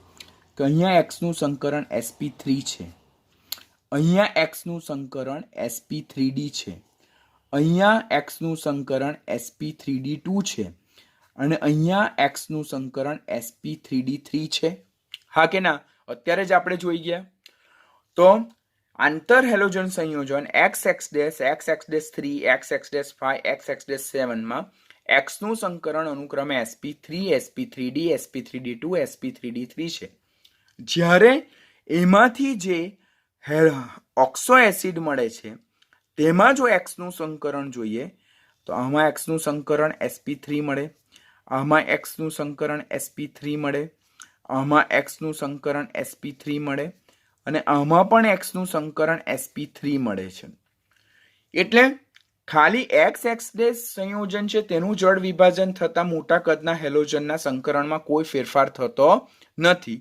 તો અહીંયા X નું સંકરણ sp3 છે, અહીંયા X નું સંકરણ sp3d છે, અહીંયા X નું સંકરણ sp3d2 છે અને અહીંયા X નું સંકરણ sp3d3 છે. હા કે ના? અત્યારે જ આપણે જોઈ ગયા. તો આંતર હેલોજન સંયોજન XX-, XX-3, XX-5, XX-7 માં X નું સંકરણ અનુક્રમે sp3, sp3d, sp3d2, sp3d3 છે. જ્યારે એમાંથી જે ઓક્સો એસિડ મળે છે તેમાં જો X નું સંકરણ જોઈએ તો આમાં X નું સંકરણ sp3 મળે, આમાં X નું સંકરણ sp3 મળે, આમાં X નું સંકરણ sp3 મળે અને આમાં પણ X નું સંકરણ sp3 મળે છે. એટલે ખાલી XX- સંયોજન છે તેનું જળ વિભાજન થતા મોટા કદના હેલોજનના સંકરણમાં કોઈ ફેરફાર થતો નથી,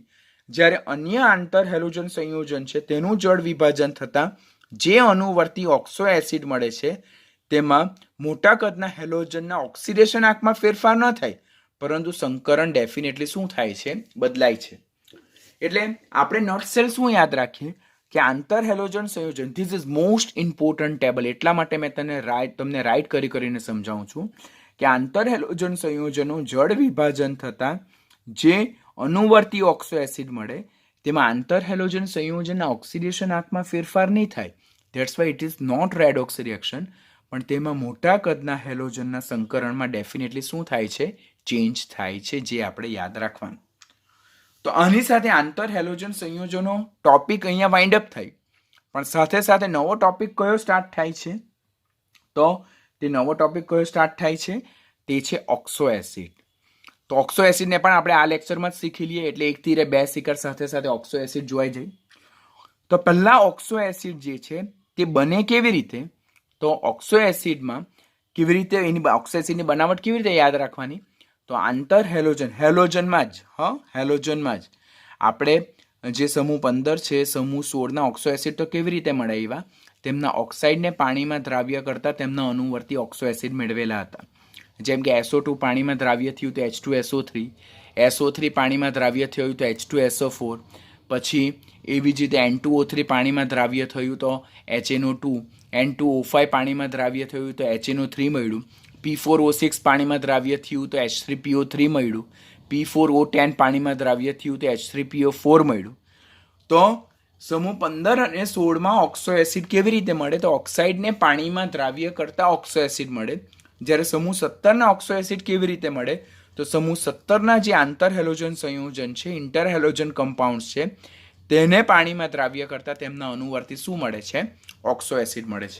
જ્યારે અન્ય આંતર હેલોજન સંયોજન છે તેનું જળ વિભાજન થતા જે અનુવર્તી ઓક્સો એસિડ મળે છે તેમાં મોટા કદના હેલોજનના ઓક્સિડેશન આંકમાં ફેરફાર ન થાય, પરંતુ સંકરણ ડેફિનેટલી શું થાય છે? બદલાય છે. એટલે આપણે નટસેલ શું યાદ રાખીએ કે આંતર હેલોજન સંયોજન, this is most important table. એટલા માટે મેં તમને રાઈટ કરીને સમજાવું છું કે આંતર હેલોજન સંયોજનો જળ વિભાજન થતાં જે અનુવર્તી ઓક્સો એસિડ મળે તેમાં આંતર હેલોજન સંયોજનના ઓક્સિડેશન આંકમાં ફેરફાર નહીં થાય. That's why it is not redox reaction. પણ તેમાં મોટા કદના હેલોજનના સંકરણમાં ડેફિનેટલી શું થાય છે? ચેન્જ થાય છે, જે આપણે યાદ રાખવાનું. તો આની સાથે આંતર હેલોજન સંયોજનો ટોપિક અહીંયા વાઇન્ડ અપ થાય, પણ સાથે સાથે નવો ટોપિક કયો સ્ટાર્ટ થાય છે? તો તે નવો ટોપિક કયો સ્ટાર્ટ થાય છે? તે છે ઓક્સો એસિડ. તો ઓક્સો એસિડને પણ આપણે આ લેક્ચરમાં જ શીખી લઈએ, એટલે એક તીરે બે શિકાર સાથે સાથે ઓક્સો એસિડ જોવાઈ જાય. તો પહેલા ઓક્સો એસિડ જે છે તે બને કેવી રીતે? તો ઓક્સો એસિડમાં કેવી રીતે એની ઓક્સો એસિડની બનાવટ કેવી રીતે યાદ રાખવાની? તો આંતર હેલોજનમાં જ આપણે જે સમૂહ 15 છે, સમૂહ 16ના ઓક્સો એસિડ તો કેવી રીતે મળાવ્યા? તેમના ઓક્સાઇડને પાણીમાં દ્રાવ્ય કરતા તેમના અનુવર્તી ઓક્સો એસિડ મેળવેલા હતા. જેમ કે SO2 પાણીમાં દ્રાવ્ય થયું તો H2SO3, SO3 પાણીમાં દ્રાવ્ય થયું તો H2SO4, પછી એવી જ રીતે N2O3 પાણીમાં દ્રાવ્ય થયું તો HNO2, N2O5 પાણીમાં દ્રાવ્ય થયું તો HNO3 મળ્યું, P4O6 પાણીમાં દ્રાવ્ય થયું તો H3PO3 મળ્યું, P4O10 પાણીમાં દ્રાવ્ય થયું તો H3PO4 મળ્યું. તો સમૂહ 15 અને 16માં ઓક્સો એસિડ કેવી રીતે મળે? તો ઓક્સાઇડને પાણીમાં દ્રાવ્ય કરતા ઓક્સો એસિડ મળે. જ્યારે સમૂહ 17ના ઓક્સો એસિડ કેવી રીતે મળે? તો સમૂહ 17ના જે આંતર હેલોજન સંયોજન છે, ઇન્ટર હેલોજન કમ્પાઉન્ડ્સ છે, તેને પાણીમાં દ્રાવ્ય કરતા તેમના અનુવર્તી શું મળે છે? ઓક્સો એસિડ મળે છે.